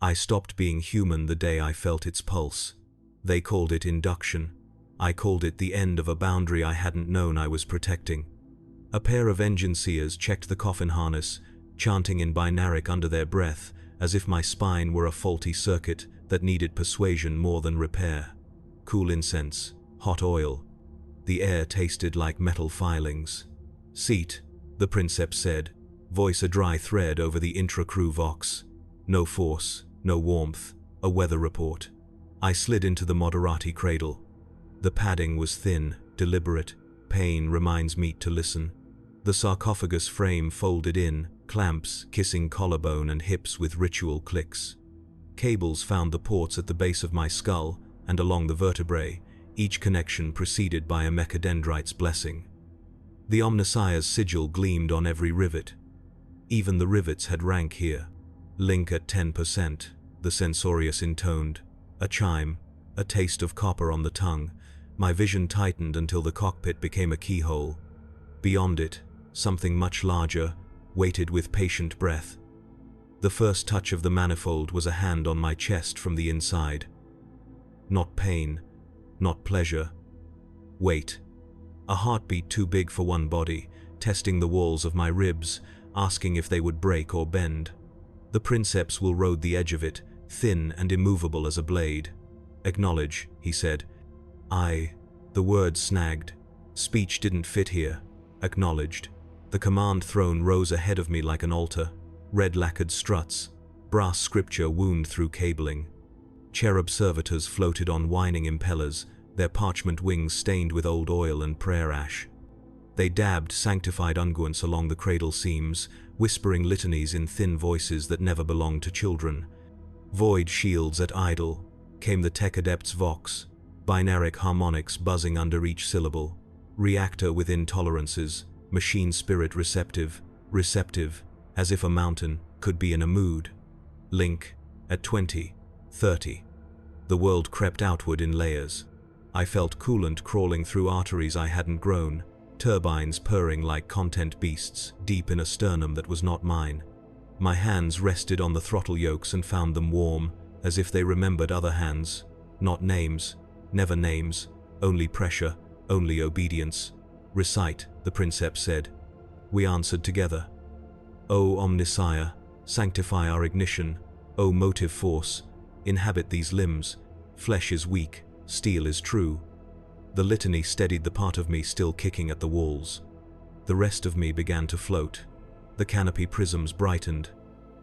I stopped being human the day I felt its pulse. They called it induction. I called it the end of a boundary I hadn't known I was protecting. A pair of engine seers checked the coffin harness, chanting in binaric under their breath, as if my spine were a faulty circuit that needed persuasion more than repair. Cool incense, hot oil. The air tasted like metal filings. "Seat," the princeps said, voice a dry thread over the intra-crew vox. No force, no warmth, a weather report. I slid into the Moderati cradle. The padding was thin, deliberate. Pain reminds meat to listen. The sarcophagus frame folded in, clamps kissing collarbone and hips with ritual clicks. Cables found the ports at the base of my skull and along the vertebrae, each connection preceded by a mechadendrite's blessing. The Omnissiah's sigil gleamed on every rivet. Even the rivets had rank here. Link at 10%, the censorious intoned. A chime, a taste of copper on the tongue. My vision tightened until the cockpit became a keyhole. Beyond it, something much larger, waited with patient breath. The first touch of the manifold was a hand on my chest from the inside. Not pain, not pleasure. Wait. A heartbeat too big for one body, testing the walls of my ribs, asking if they would break or bend. The princeps will rode the edge of it, thin and immovable as a blade. "Acknowledge," he said. The word snagged. Speech didn't fit here. Acknowledged. The command throne rose ahead of me like an altar. Red lacquered struts. Brass scripture wound through cabling. Cherub servitors floated on whining impellers, their parchment wings stained with old oil and prayer ash. They dabbed sanctified unguents along the cradle seams, whispering litanies in thin voices that never belonged to children. Void shields at idle, came the tech adept's vox, binaric harmonics buzzing under each syllable. Reactor with intolerances, machine spirit receptive, as if a mountain could be in a mood. Link, at 20, 30. The world crept outward in layers. I felt coolant crawling through arteries I hadn't grown, turbines purring like content beasts deep in a sternum that was not mine. My hands rested on the throttle yokes and found them warm, as if they remembered other hands. Not names, never names, only pressure, only obedience. "Recite," the princeps said. We answered together. "O Omnissiah, sanctify our ignition. O motive force, inhabit these limbs. Flesh is weak, steel is true." The litany steadied the part of me still kicking at the walls. The rest of me began to float. The canopy prisms brightened.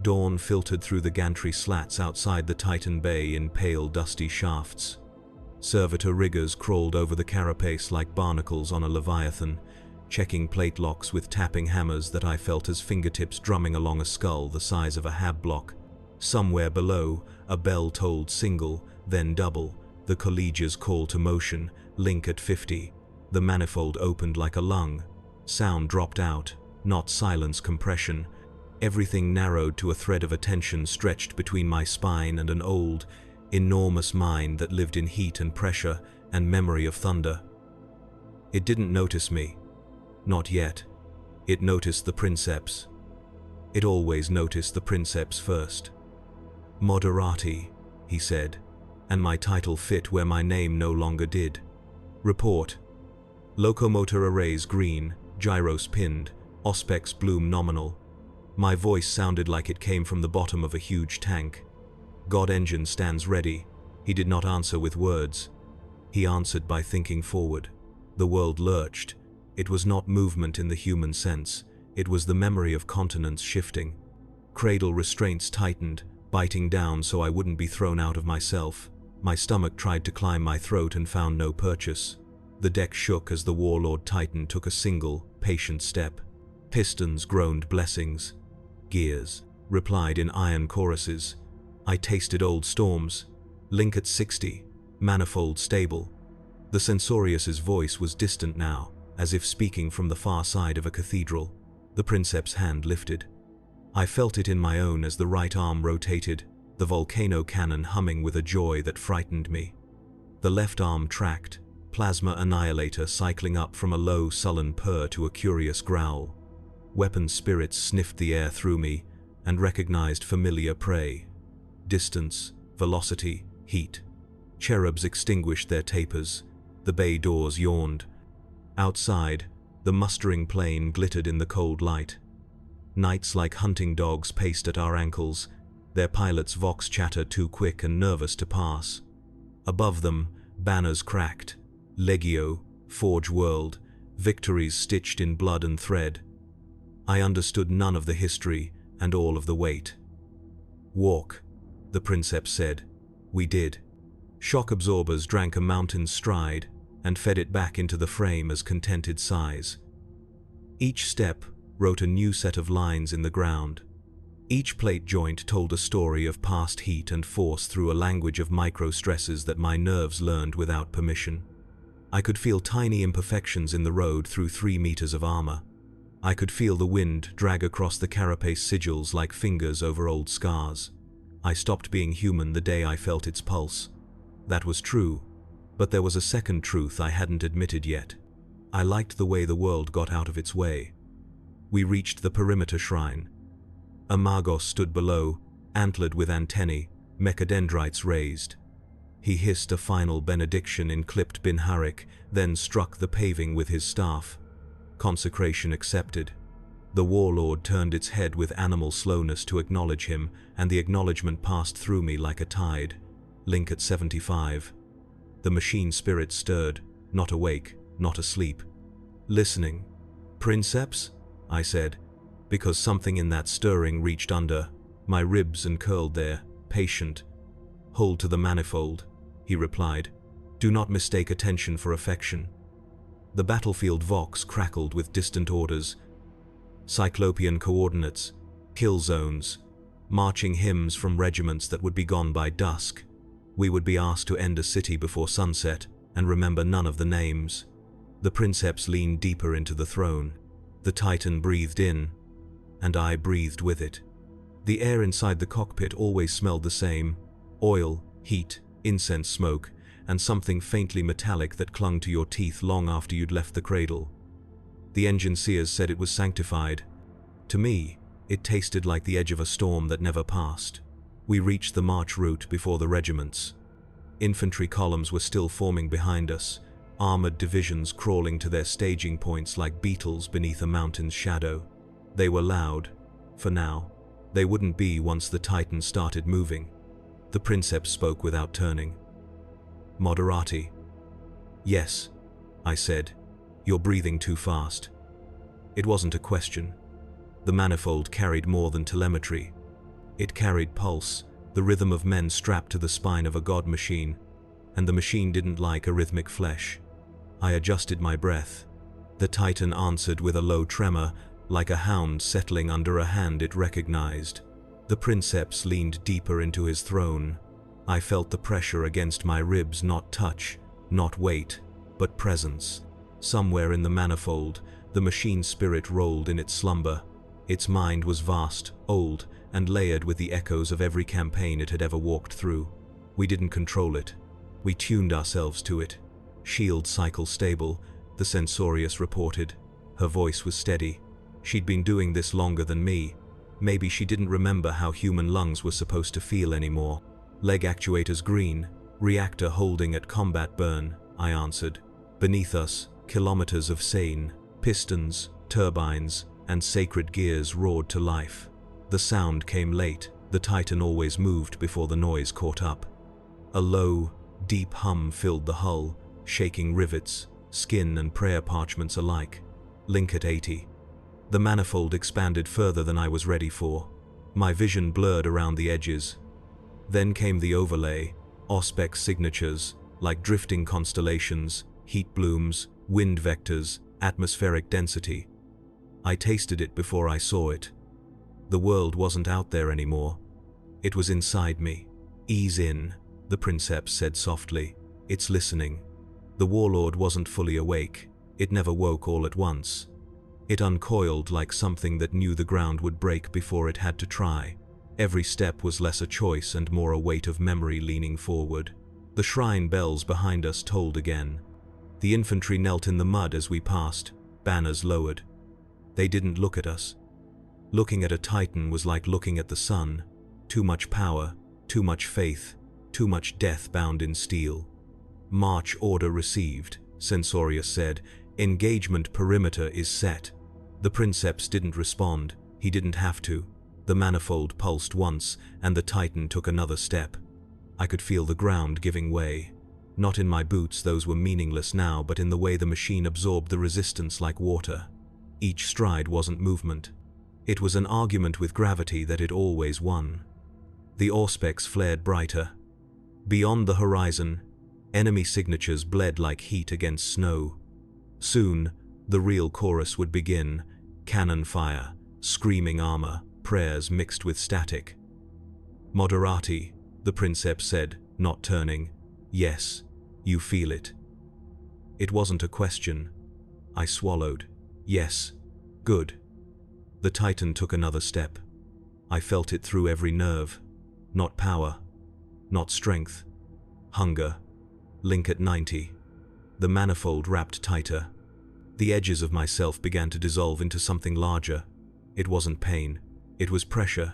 Dawn filtered through the gantry slats outside the Titan Bay in pale, dusty shafts. Servitor riggers crawled over the carapace like barnacles on a leviathan, checking plate locks with tapping hammers that I felt as fingertips drumming along a skull the size of a hab block. Somewhere below, a bell tolled single, then double, the collegia's call to motion, link at 50. The manifold opened like a lung. Sound dropped out, not silence compression. Everything narrowed to a thread of attention stretched between my spine and an old, enormous mind that lived in heat and pressure and memory of thunder. It didn't notice me. Not yet. It noticed the princeps. It always noticed the princeps first. "Moderati," he said, and my title fit where my name no longer did. "Report. Locomotor arrays green, gyros pinned, auspex bloom nominal." My voice sounded like it came from the bottom of a huge tank. "God engine stands ready." He did not answer with words. He answered by thinking forward. The world lurched. It was not movement in the human sense. It was the memory of continents shifting. Cradle restraints tightened, biting down so I wouldn't be thrown out of myself. My stomach tried to climb my throat and found no purchase. The deck shook as the warlord Titan took a single, patient step. Pistons groaned blessings. Gears replied in iron choruses. I tasted old storms. Link at 60. Manifold stable. The Censorius's voice was distant now, as if speaking from the far side of a cathedral. The princeps' hand lifted. I felt it in my own as the right arm rotated, the volcano cannon humming with a joy that frightened me. The left arm tracked, plasma annihilator cycling up from a low, sullen purr to a curious growl. Weapon spirits sniffed the air through me and recognized familiar prey. distance, velocity, heat. Cherubs extinguished their tapers. The bay doors yawned. Outside, the mustering plane glittered in the cold light. Knights like hunting dogs paced at our ankles, their pilot's vox chatter too quick and nervous to pass. Above them, banners cracked. Legio, Forge World, victories stitched in blood and thread. I understood none of the history and all of the weight. "Walk," the princeps said. We did. Shock absorbers drank a mountain's stride and fed it back into the frame as contented sighs. Each step wrote a new set of lines in the ground. Each plate joint told a story of past heat and force through a language of micro-stresses that my nerves learned without permission. I could feel tiny imperfections in the road through 3 meters of armor. I could feel the wind drag across the carapace sigils like fingers over old scars. I stopped being human the day I felt its pulse. That was true, but there was a second truth I hadn't admitted yet. I liked the way the world got out of its way. We reached the perimeter shrine. A Magos stood below, antlered with antennae, mechadendrites raised. He hissed a final benediction in clipped binharik, then struck the paving with his staff. Consecration accepted. The warlord turned its head with animal slowness to acknowledge him, and the acknowledgement passed through me like a tide. Link at 75. The machine spirit stirred, not awake, not asleep. Listening. "Princeps?" I said, because something in that stirring reached under my ribs and curled there, patient. "Hold to the manifold," he replied. "Do not mistake attention for affection." The battlefield vox crackled with distant orders. Cyclopean coordinates, kill zones, marching hymns from regiments that would be gone by dusk. We would be asked to end a city before sunset and remember none of the names. The princeps leaned deeper into the throne. The Titan breathed in, and I breathed with it. The air inside the cockpit always smelled the same: oil, heat, incense smoke, and something faintly metallic that clung to your teeth long after you'd left the cradle. The engine seers said it was sanctified. To me, it tasted like the edge of a storm that never passed. We reached the march route before the regiments. Infantry columns were still forming behind us, armored divisions crawling to their staging points like beetles beneath a mountain's shadow. They were loud, for now. They wouldn't be once the Titan started moving. The princeps spoke without turning. "Moderati." "Yes," I said. "You're breathing too fast." It wasn't a question. The manifold carried more than telemetry. It carried pulse, the rhythm of men strapped to the spine of a god machine, and the machine didn't like arrhythmic flesh. I adjusted my breath. The Titan answered with a low tremor, like a hound settling under a hand it recognized. The princeps leaned deeper into his throne. I felt the pressure against my ribs, not touch, not weight, but presence. Somewhere in the manifold, the machine spirit rolled in its slumber. Its mind was vast, old, and layered with the echoes of every campaign it had ever walked through. We didn't control it. We tuned ourselves to it. "Shield cycle stable," the Censorious reported. Her voice was steady. She'd been doing this longer than me. Maybe she didn't remember how human lungs were supposed to feel anymore. "Leg actuators green, reactor holding at combat burn," I answered. Beneath us, kilometers of seine, pistons, turbines, and sacred gears roared to life. The sound came late. The Titan always moved before the noise caught up. A low, deep hum filled the hull, shaking rivets, skin and prayer parchments alike. Link at 80. The manifold expanded further than I was ready for. My vision blurred around the edges. Then came the overlay, Auspex signatures, like drifting constellations, heat blooms, wind vectors, atmospheric density. I tasted it before I saw it. The world wasn't out there anymore. It was inside me. "Ease in," the princeps said softly. "It's listening." The warlord wasn't fully awake. It never woke all at once. It uncoiled like something that knew the ground would break before it had to try. Every step was less a choice and more a weight of memory leaning forward. The shrine bells behind us tolled again. The infantry knelt in the mud as we passed, banners lowered. They didn't look at us. Looking at a Titan was like looking at the sun. Too much power, Too much faith, too much death bound in steel. March order received, Censorius said. Engagement perimeter is set. The Princeps didn't respond. He didn't have to. The manifold pulsed once, and the Titan took another step. I could feel the ground giving way. Not in my boots, those were meaningless now, but in the way the machine absorbed the resistance like water. Each stride wasn't movement. It was an argument with gravity that it always won. The auspex flared brighter. Beyond the horizon, enemy signatures bled like heat against snow. Soon, the real chorus would begin. Cannon fire, screaming armor, prayers mixed with static. Moderati, the Princeps said, not turning. Yes, you feel it. It wasn't a question. I swallowed. Yes. Good. The Titan took another step. I felt it through every nerve. Not power. Not strength. Hunger. Link at 90. The manifold wrapped tighter. The edges of myself began to dissolve into something larger. It wasn't pain. It was pressure.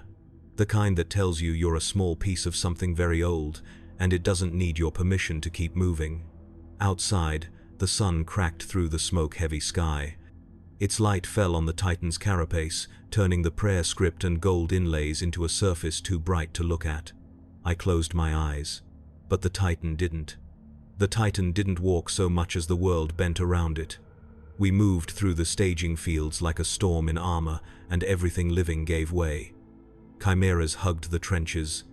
The kind that tells you you're a small piece of something very old, and it doesn't need your permission to keep moving. Outside, the sun cracked through the smoke-heavy sky. Its light fell on the Titan's carapace, turning the prayer script and gold inlays into a surface too bright to look at. I closed my eyes. But the Titan didn't. The Titan didn't walk so much as the world bent around it. We moved through the staging fields like a storm in armor, and everything living gave way. Chimeras hugged the trenches.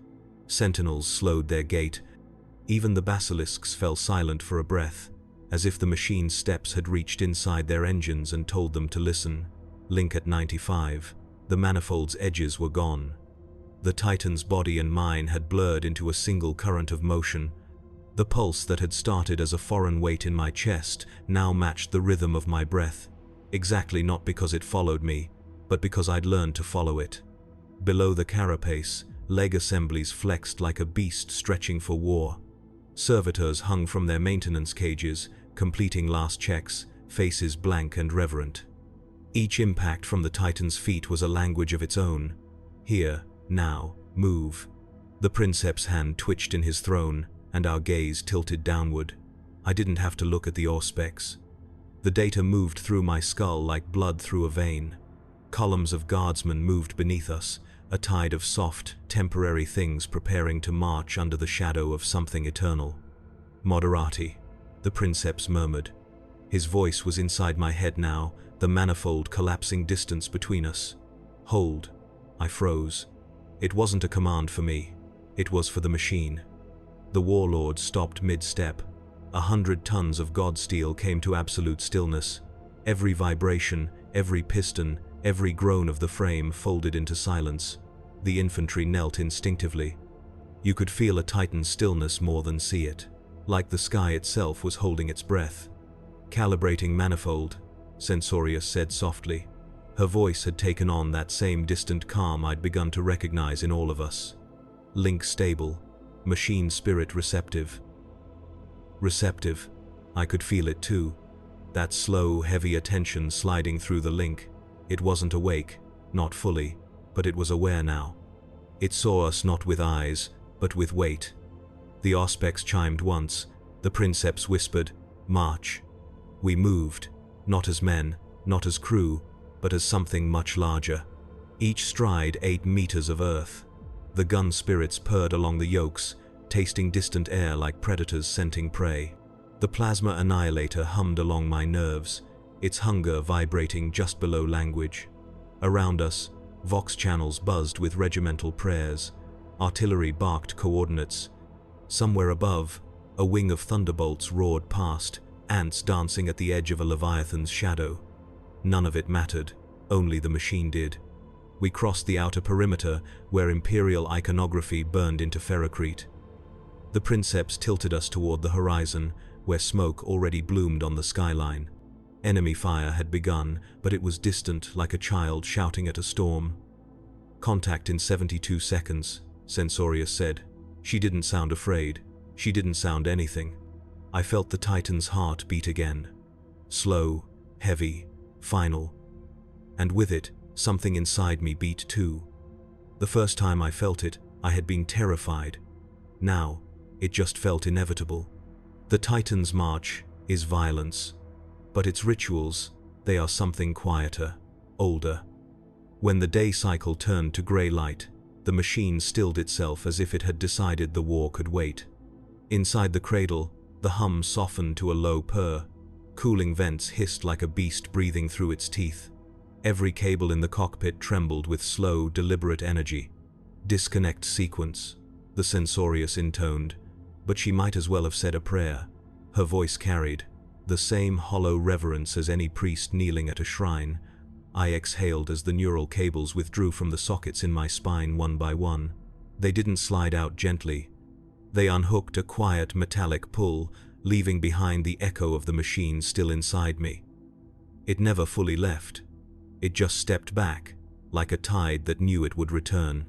Sentinels slowed their gait. Even the basilisks fell silent for a breath, as if the machine's steps had reached inside their engines and told them to listen. Link at 95. The manifold's edges were gone. The Titan's body and mine had blurred into a single current of motion. The pulse that had started as a foreign weight in my chest now matched the rhythm of my breath, exactly not because it followed me, but because I'd learned to follow it. Below the carapace, leg assemblies flexed like a beast stretching for war. Servitors hung from their maintenance cages, completing last checks, faces blank and reverent. Each impact from the Titan's feet was a language of its own. Here, now, move. The Princeps' hand twitched in his throne, and our gaze tilted downward. I didn't have to look at the auspex. The data moved through my skull like blood through a vein. Columns of guardsmen moved beneath us, a tide of soft, temporary things preparing to march under the shadow of something eternal. Moderati, the Princeps murmured. His voice was inside my head now, the manifold collapsing distance between us. Hold. I froze. It wasn't a command for me. It was for the machine. The warlord stopped mid-step. 100 tons of god steel came to absolute stillness. Every vibration, every piston, every groan of the frame folded into silence. The infantry knelt instinctively. You could feel a Titan's stillness more than see it, like the sky itself was holding its breath. Calibrating manifold, Censorius said softly. Her voice had taken on that same distant calm I'd begun to recognize in all of us. Link stable, machine spirit receptive. Receptive. I could feel it too. That slow, heavy attention sliding through the link. It wasn't awake, not fully, but it was aware now. It saw us not with eyes, but with weight. The auspex chimed once. The Princeps whispered, "March." We moved, not as men, not as crew, but as something much larger. Each stride 8 meters of earth. The gun spirits purred along the yokes, tasting distant air like predators scenting prey. The plasma annihilator hummed along my nerves, its hunger vibrating just below language. Around us, vox channels buzzed with regimental prayers. Artillery barked coordinates. Somewhere above, a wing of thunderbolts roared past, ants dancing at the edge of a leviathan's shadow. None of it mattered, only the machine did. We crossed the outer perimeter, where Imperial iconography burned into ferrocrete. The Princeps tilted us toward the horizon, where smoke already bloomed on the skyline. Enemy fire had begun, but it was distant, like a child shouting at a storm. Contact in 72 seconds, Censorius said. She didn't sound afraid. She didn't sound anything. I felt the Titan's heart beat again. Slow, heavy, final. And with it, something inside me beat too. The first time I felt it, I had been terrified. Now, it just felt inevitable. The Titan's march is violence, but its rituals, they are something quieter, older. When the day cycle turned to grey light, the machine stilled itself as if it had decided the war could wait. Inside the cradle, the hum softened to a low purr. Cooling vents hissed like a beast breathing through its teeth. Every cable in the cockpit trembled with slow, deliberate energy. "Disconnect sequence," the Censorious intoned, but she might as well have said a prayer. Her voice carried the same hollow reverence as any priest kneeling at a shrine. I exhaled as the neural cables withdrew from the sockets in my spine one by one. They didn't slide out gently. They unhooked a quiet metallic pull, leaving behind the echo of the machine still inside me. It never fully left. It just stepped back, like a tide that knew it would return.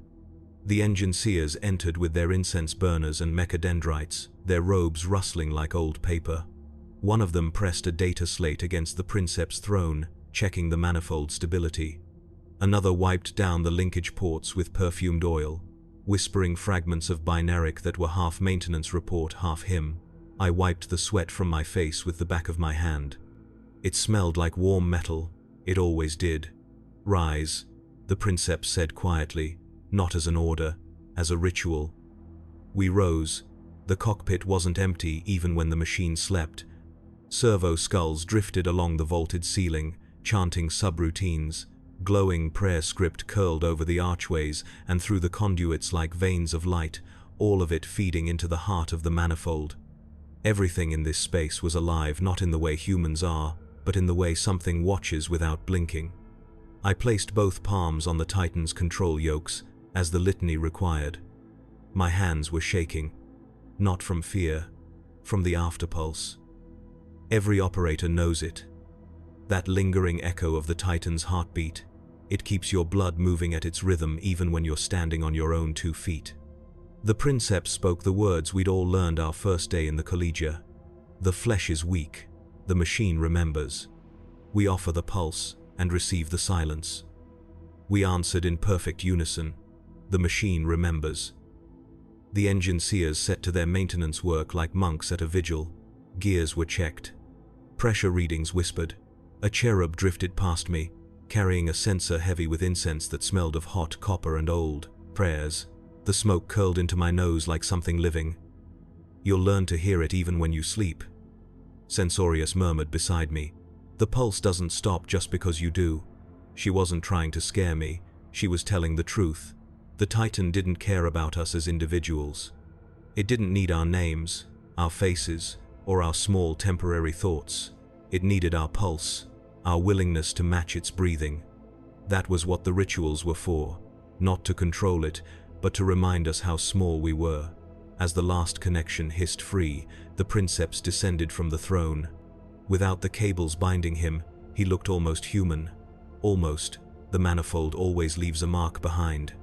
The engineers entered with their incense burners and mechadendrites, their robes rustling like old paper. One of them pressed a data slate against the Princeps throne, checking the manifold stability. Another wiped down the linkage ports with perfumed oil, whispering fragments of binaric that were half maintenance report, half hymn. I wiped the sweat from my face with the back of my hand. It smelled like warm metal. It always did. "Rise," the Princeps said quietly, not as an order, as a ritual. We rose. The cockpit wasn't empty even when the machine slept. Servo skulls drifted along the vaulted ceiling, chanting subroutines. Glowing prayer script curled over the archways and through the conduits like veins of light, all of it feeding into the heart of the manifold. Everything in this space was alive, not in the way humans are, but in the way something watches without blinking. I placed both palms on the Titan's control yokes, as the litany required. My hands were shaking, not from fear, from the afterpulse. Every operator knows it. That lingering echo of the Titan's heartbeat. It keeps your blood moving at its rhythm even when you're standing on your own 2 feet. The Princeps spoke the words we'd all learned our first day in the collegia. The flesh is weak. The machine remembers. We offer the pulse and receive the silence. We answered in perfect unison. The machine remembers. The engineers set to their maintenance work like monks at a vigil. Gears were checked. Pressure readings whispered. A cherub drifted past me, carrying a censer heavy with incense that smelled of hot copper and old prayers. The smoke curled into my nose like something living. "You'll learn to hear it even when you sleep," Censorious murmured beside me. "The pulse doesn't stop just because you do." She wasn't trying to scare me. She was telling the truth. The Titan didn't care about us as individuals. It didn't need our names, our faces, or our small temporary thoughts. It needed our pulse, our willingness to match its breathing. That was what the rituals were for, not to control it, but to remind us how small we were. As the last connection hissed free, the Princeps descended from the throne. Without the cables binding him, he looked almost human. Almost. The manifold always leaves a mark behind.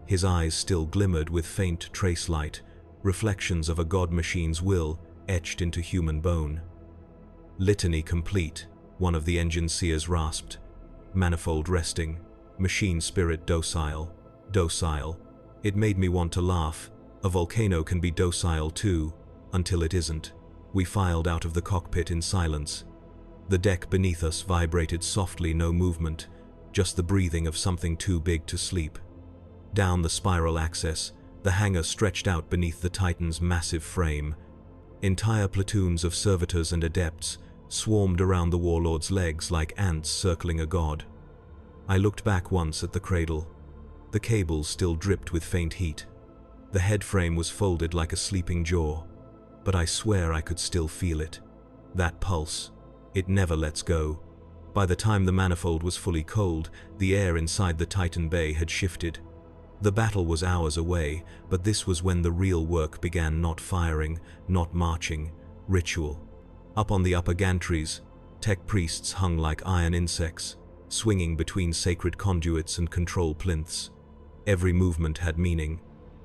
His eyes still glimmered with faint trace light, reflections of a god machine's will etched into human bone. "Litany complete," one of the engineers rasped. Manifold resting, machine spirit docile. Docile. It made me want to laugh. A volcano can be docile too, until it isn't. We filed out of the cockpit in silence. The deck beneath us vibrated softly, no movement, just the breathing of something too big to sleep. Down the spiral axis, the hangar stretched out beneath the Titan's massive frame. Entire platoons of servitors and adepts swarmed around the warlord's legs like ants circling a god. I looked back once at the cradle. The cables still dripped with faint heat. The head frame was folded like a sleeping jaw, but I swear I could still feel it. That pulse. It never lets go. By the time the manifold was fully cold, the air inside the Titan Bay had shifted. The battle was hours away, but this was when the real work began, not firing, not marching, ritual. Up on the upper gantries, tech priests hung like iron insects, swinging between sacred conduits and control plinths. Every movement had meaning.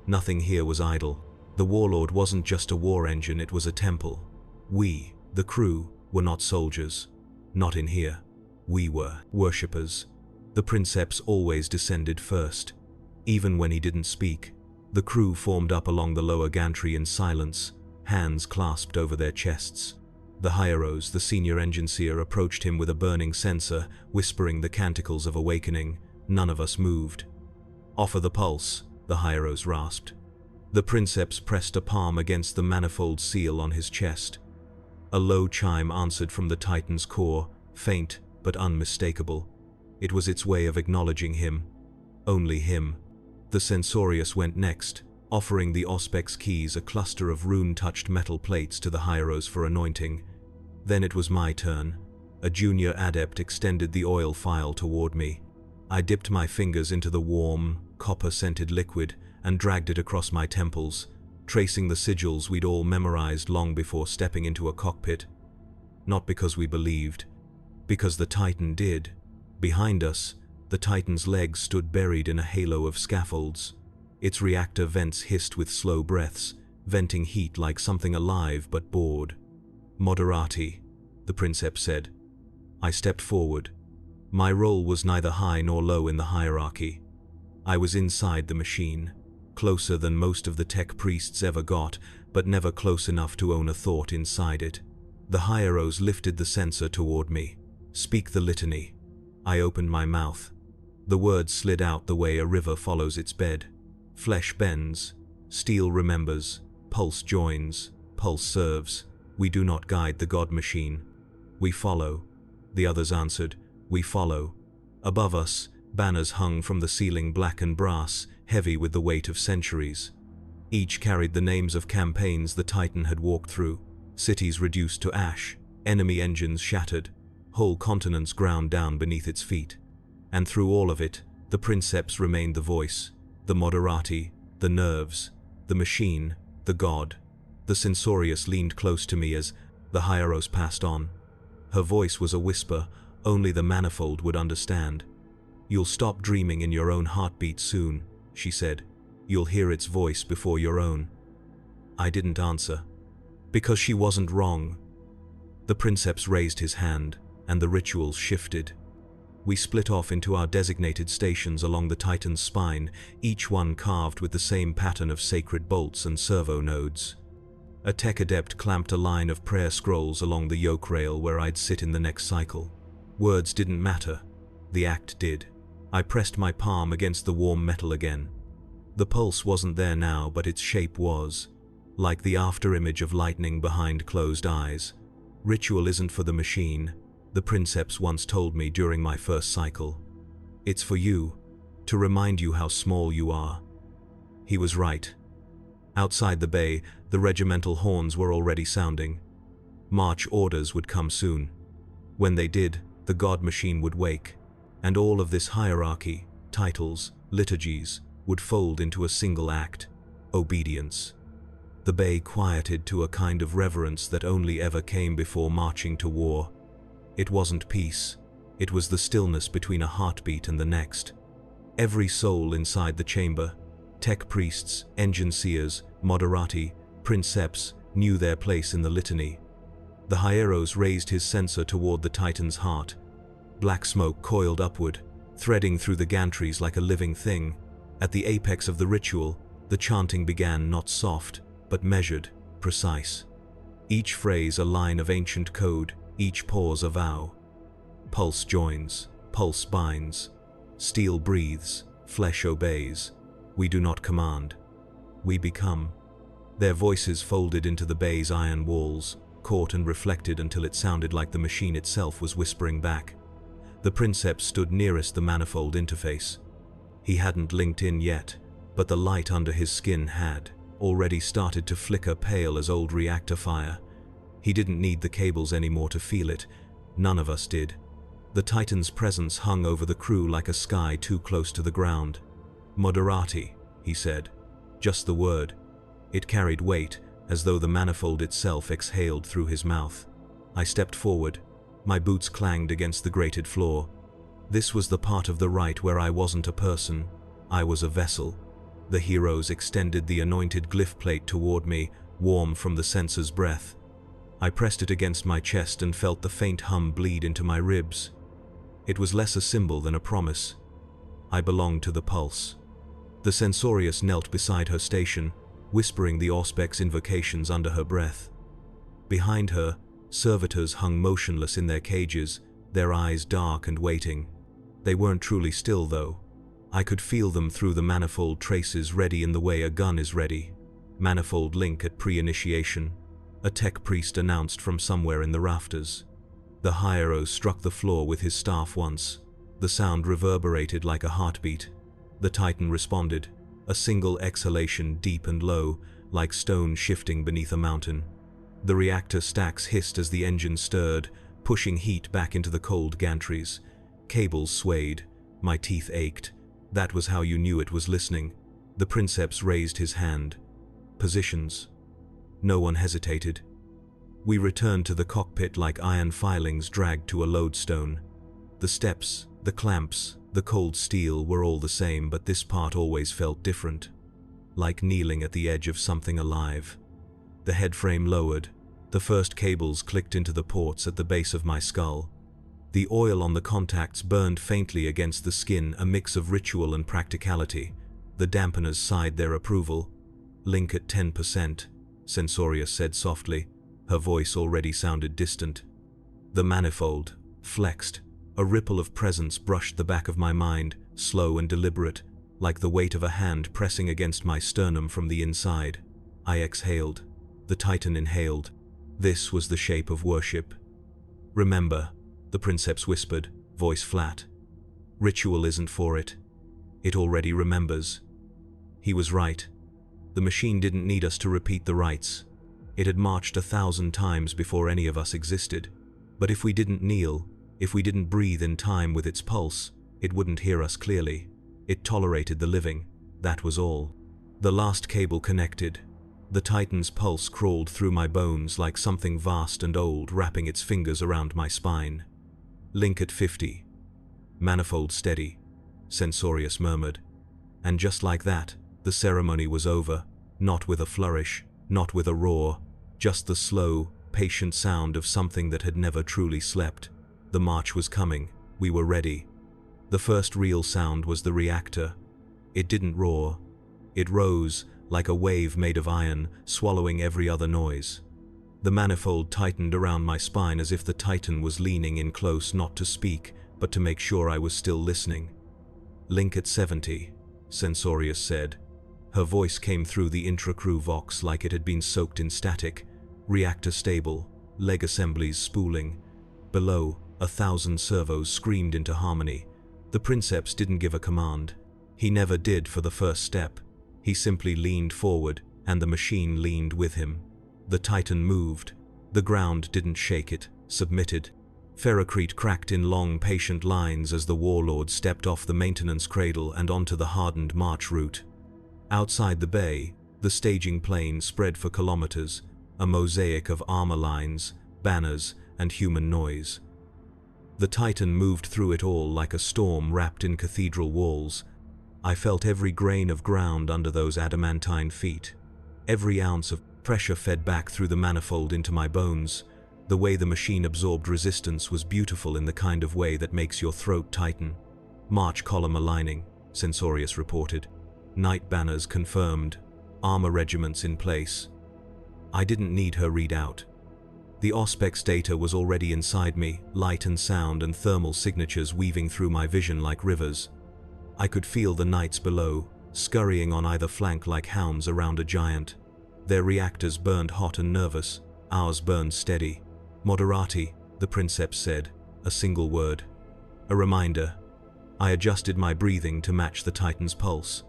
Nothing here was idle. The warlord wasn't just a war engine, it was a temple. We, the crew, were not soldiers. Not in here. We were worshippers. The Princeps always descended first. Even when he didn't speak, The crew formed up along the lower gantry in silence, hands clasped over their chests. The Hieros, the senior engineer, approached him with a burning censer, whispering the canticles of awakening. None of us moved. "Offer the pulse," the Hieros rasped. The Princeps pressed a palm against the manifold seal on his chest. A low chime answered from the Titan's core, faint but unmistakable. It was its way of acknowledging him. Only him. The Censorius went next, offering the Auspex keys, a cluster of rune-touched metal plates, to the Hieros for anointing. Then it was my turn. A junior adept extended the oil phial toward me. I dipped my fingers into the warm, copper-scented liquid and dragged it across my temples, tracing the sigils we'd all memorized long before stepping into a cockpit. Not because we believed, because the Titan did. Behind us, the Titan's legs stood buried in a halo of scaffolds. Its reactor vents hissed with slow breaths, venting heat like something alive but bored. "Moderati," the Princeps said. I stepped forward. My role was neither high nor low in the hierarchy. I was inside the machine, closer than most of the tech priests ever got, but never close enough to own a thought inside it. The Hieros lifted the censer toward me. "Speak the litany." I opened my mouth. The words slid out the way a river follows its bed. Flesh bends, steel remembers, pulse joins, pulse serves. We do not guide the God machine. We follow. The others answered, "We follow." Above us, banners hung from the ceiling, black and brass, heavy with the weight of centuries. Each carried the names of campaigns the Titan had walked through, cities reduced to ash, enemy engines shattered, whole continents ground down beneath its feet. And through all of it, the Princeps remained the voice, the Moderati, the nerves, the machine, the God. The Censorius leaned close to me as the Hieros passed on. Her voice was a whisper, only the manifold would understand. "You'll stop dreaming in your own heartbeat soon," she said. "You'll hear its voice before your own." I didn't answer. Because she wasn't wrong. The Princeps raised his hand, and the rituals shifted. We split off into our designated stations along the Titan's spine, each one carved with the same pattern of sacred bolts and servo nodes. A tech adept clamped a line of prayer scrolls along the yoke rail where I'd sit in the next cycle. Words didn't matter. The act did. I pressed my palm against the warm metal again. The pulse wasn't there now, but its shape was. Like the afterimage of lightning behind closed eyes. Ritual isn't for the machine, the Princeps once told me during my first cycle. It's for you, to remind you how small you are. He was right. Outside the bay, the regimental horns were already sounding. March orders would come soon. When they did, the God machine would wake, and all of this hierarchy, titles, liturgies, would fold into a single act: obedience. The bay quieted to a kind of reverence that only ever came before marching to war. It wasn't peace. It was the stillness between a heartbeat and the next. Every soul inside the chamber, tech priests, engineers, Moderati, Princeps, knew their place in the litany. The Hieros raised his censer toward the Titan's heart. Black smoke coiled upward, threading through the gantries like a living thing. At the apex of the ritual, the chanting began, not soft, but measured, precise. Each phrase a line of ancient code, each pause a vow. Pulse joins, pulse binds. Steel breathes, flesh obeys. We do not command. We become. Their voices folded into the bay's iron walls, caught and reflected until it sounded like the machine itself was whispering back. The Princeps stood nearest the manifold interface. He hadn't linked in yet, but the light under his skin had already started to flicker pale as old reactor fire. He didn't need the cables anymore to feel it. None of us did. The Titan's presence hung over the crew like a sky too close to the ground. "Moderati," he said. Just the word. It carried weight, as though the manifold itself exhaled through his mouth. I stepped forward. My boots clanged against the grated floor. This was the part of the rite where I wasn't a person. I was a vessel. The heroes extended the anointed glyph plate toward me, warm from the censer's breath. I pressed it against my chest and felt the faint hum bleed into my ribs. It was less a symbol than a promise. I belonged to the pulse. The Censorious knelt beside her station, whispering the Auspex invocations under her breath. Behind her, servitors hung motionless in their cages, their eyes dark and waiting. They weren't truly still, though. I could feel them through the manifold traces, ready in the way a gun is ready. Manifold link at pre-initiation. A tech priest announced from somewhere in the rafters. The Hiero struck the floor with his staff once. The sound reverberated like a heartbeat. The Titan responded, a single exhalation, deep and low, like stone shifting beneath a mountain. The reactor stacks hissed as the engine stirred, pushing heat back into the cold gantries. Cables swayed. My teeth ached. That was how you knew it was listening. The Princeps raised his hand. Positions. No one hesitated. We returned to the cockpit like iron filings dragged to a lodestone. The steps, the clamps, the cold steel were all the same, but this part always felt different. Like kneeling at the edge of something alive. The headframe lowered. The first cables clicked into the ports at the base of my skull. The oil on the contacts burned faintly against the skin, a mix of ritual and practicality. The dampeners sighed their approval. "Link at 10%, Censorious said softly. Her voice already sounded distant. The manifold flexed. A ripple of presence brushed the back of my mind, slow and deliberate, like the weight of a hand pressing against my sternum from the inside. I exhaled. The Titan inhaled. This was the shape of worship. "Remember," the Princeps whispered, voice flat. "Ritual isn't for it. It already remembers." He was right. The machine didn't need us to repeat the rites. It had marched 1,000 times before any of us existed. But if we didn't kneel, if we didn't breathe in time with its pulse, it wouldn't hear us clearly. It tolerated the living. That was all. The last cable connected. The Titan's pulse crawled through my bones like something vast and old wrapping its fingers around my spine. "Link at 50. Manifold steady," Censorious murmured. And just like that, the ceremony was over. Not with a flourish, not with a roar, just the slow, patient sound of something that had never truly slept. The march was coming. We were ready. The first real sound was the reactor. It didn't roar. It rose, like a wave made of iron, swallowing every other noise. The manifold tightened around my spine as if the Titan was leaning in close, not to speak, but to make sure I was still listening. "Link at 70, Censorious said. Her voice came through the intra-crew vox like it had been soaked in static. Reactor stable, leg assemblies spooling. Below, 1,000 servos screamed into harmony. The Princeps didn't give a command. He never did for the first step. He simply leaned forward, and the machine leaned with him. The Titan moved. The ground didn't shake it, submitted. Ferrocrete cracked in long, patient lines as the warlord stepped off the maintenance cradle and onto the hardened march route. Outside the bay, the staging plain spread for kilometers, a mosaic of armor lines, banners, and human noise. The Titan moved through it all like a storm wrapped in cathedral walls. I felt every grain of ground under those adamantine feet. Every ounce of pressure fed back through the manifold into my bones. The way the machine absorbed resistance was beautiful in the kind of way that makes your throat tighten. "March column aligning," Censorious reported. "Night banners confirmed. Armor regiments in place." I didn't need her readout. The Auspex data was already inside me, light and sound and thermal signatures weaving through my vision like rivers. I could feel the knights below, scurrying on either flank like hounds around a giant. Their reactors burned hot and nervous. Ours burned steady. "Moderati," the Princeps said, a single word. A reminder. I adjusted my breathing to match the Titan's pulse.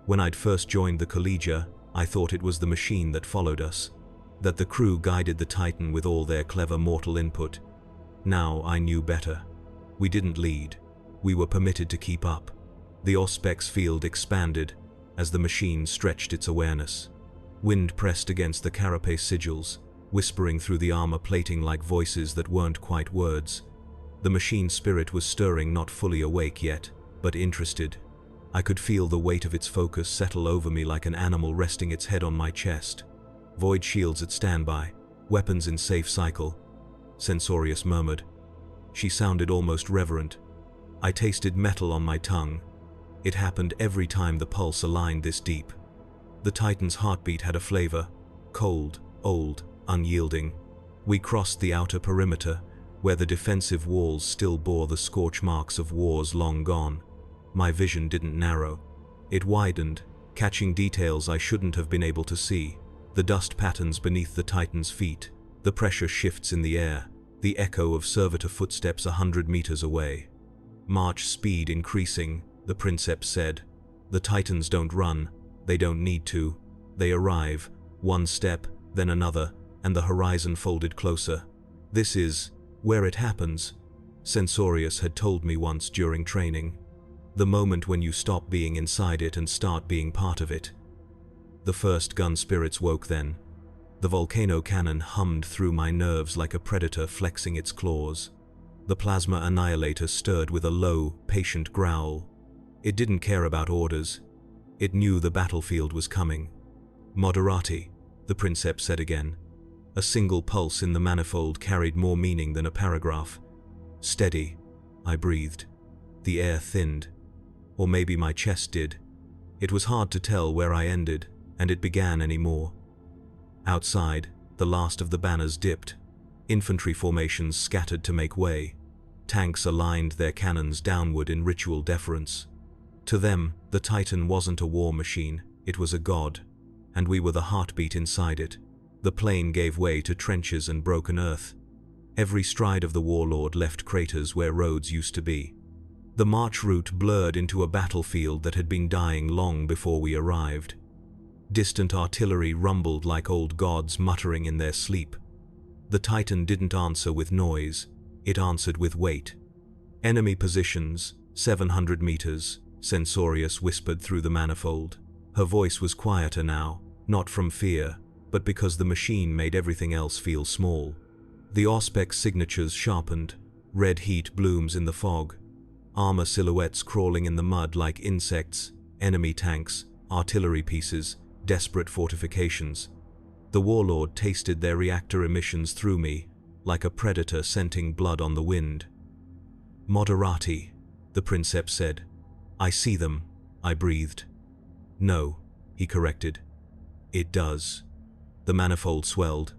When I'd first joined the Collegia, I thought it was the machine that followed us, that the crew guided the Titan with all their clever mortal input. Now I knew better. We didn't lead. We were permitted to keep up. The Auspex field expanded as the machine stretched its awareness. Wind pressed against the carapace sigils, whispering through the armor plating like voices that weren't quite words. The machine spirit was stirring, not fully awake yet, but interested. I could feel the weight of its focus settle over me like an animal resting its head on my chest. "Void shields at standby, weapons in safe cycle," Censorious murmured. She sounded almost reverent. I tasted metal on my tongue. It happened every time the pulse aligned this deep. The Titan's heartbeat had a flavor, cold, old, unyielding. We crossed the outer perimeter, where the defensive walls still bore the scorch marks of wars long gone. My vision didn't narrow. It widened, catching details I shouldn't have been able to see. The dust patterns beneath the Titan's feet, the pressure shifts in the air, the echo of servitor footsteps 100 meters away. March speed increasing, the Princeps said. The Titans don't run, they don't need to. They arrive, one step, then another, and the horizon folded closer. This is where it happens, Censorius had told me once during training. The moment when you stop being inside it and start being part of it. The first gun spirits woke then. The volcano cannon hummed through my nerves like a predator flexing its claws. The plasma annihilator stirred with a low, patient growl. It didn't care about orders. It knew the battlefield was coming. Moderati, the Princeps said again. A single pulse in the manifold carried more meaning than a paragraph. Steady, I breathed. The air thinned. Or maybe my chest did. It was hard to tell where I ended, and it began anymore. Outside, the last of the banners dipped. Infantry formations scattered to make way. Tanks aligned their cannons downward in ritual deference. To them, the Titan wasn't a war machine, it was a god, and we were the heartbeat inside it. The plain gave way to trenches and broken earth. Every stride of the warlord left craters where roads used to be. The march route blurred into a battlefield that had been dying long before we arrived. Distant artillery rumbled like old gods muttering in their sleep. The Titan didn't answer with noise, it answered with weight. Enemy positions, 700 meters, Censorius whispered through the manifold. Her voice was quieter now, not from fear, but because the machine made everything else feel small. The Auspex signatures sharpened, red heat blooms in the fog. Armor silhouettes crawling in the mud like insects, enemy tanks, artillery pieces, desperate fortifications. The warlord tasted their reactor emissions through me, like a predator scenting blood on the wind. Moderati, the Princeps said. I see them, I breathed. No, he corrected. It does. The manifold swelled.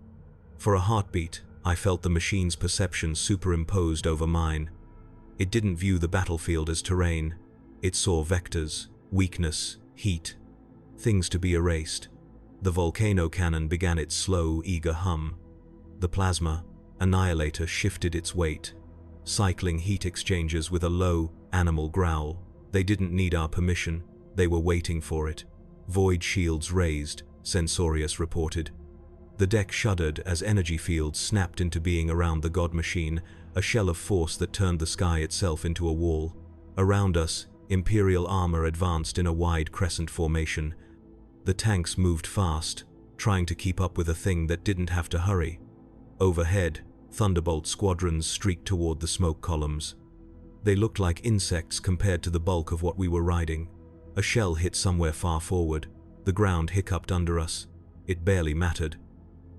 For a heartbeat, I felt the machine's perception superimposed over mine. It didn't view the battlefield as terrain. It saw vectors, weakness, heat, things to be erased. The volcano cannon began its slow, eager hum. The plasma annihilator shifted its weight, cycling heat exchangers with a low, animal growl. They didn't need our permission, they were waiting for it. Void shields raised, Censorius reported. The deck shuddered as energy fields snapped into being around the god machine, a shell of force that turned the sky itself into a wall. Around us, Imperial armor advanced in a wide crescent formation. The tanks moved fast, trying to keep up with a thing that didn't have to hurry. Overhead, Thunderbolt squadrons streaked toward the smoke columns. They looked like insects compared to the bulk of what we were riding. A shell hit somewhere far forward. The ground hiccuped under us. It barely mattered.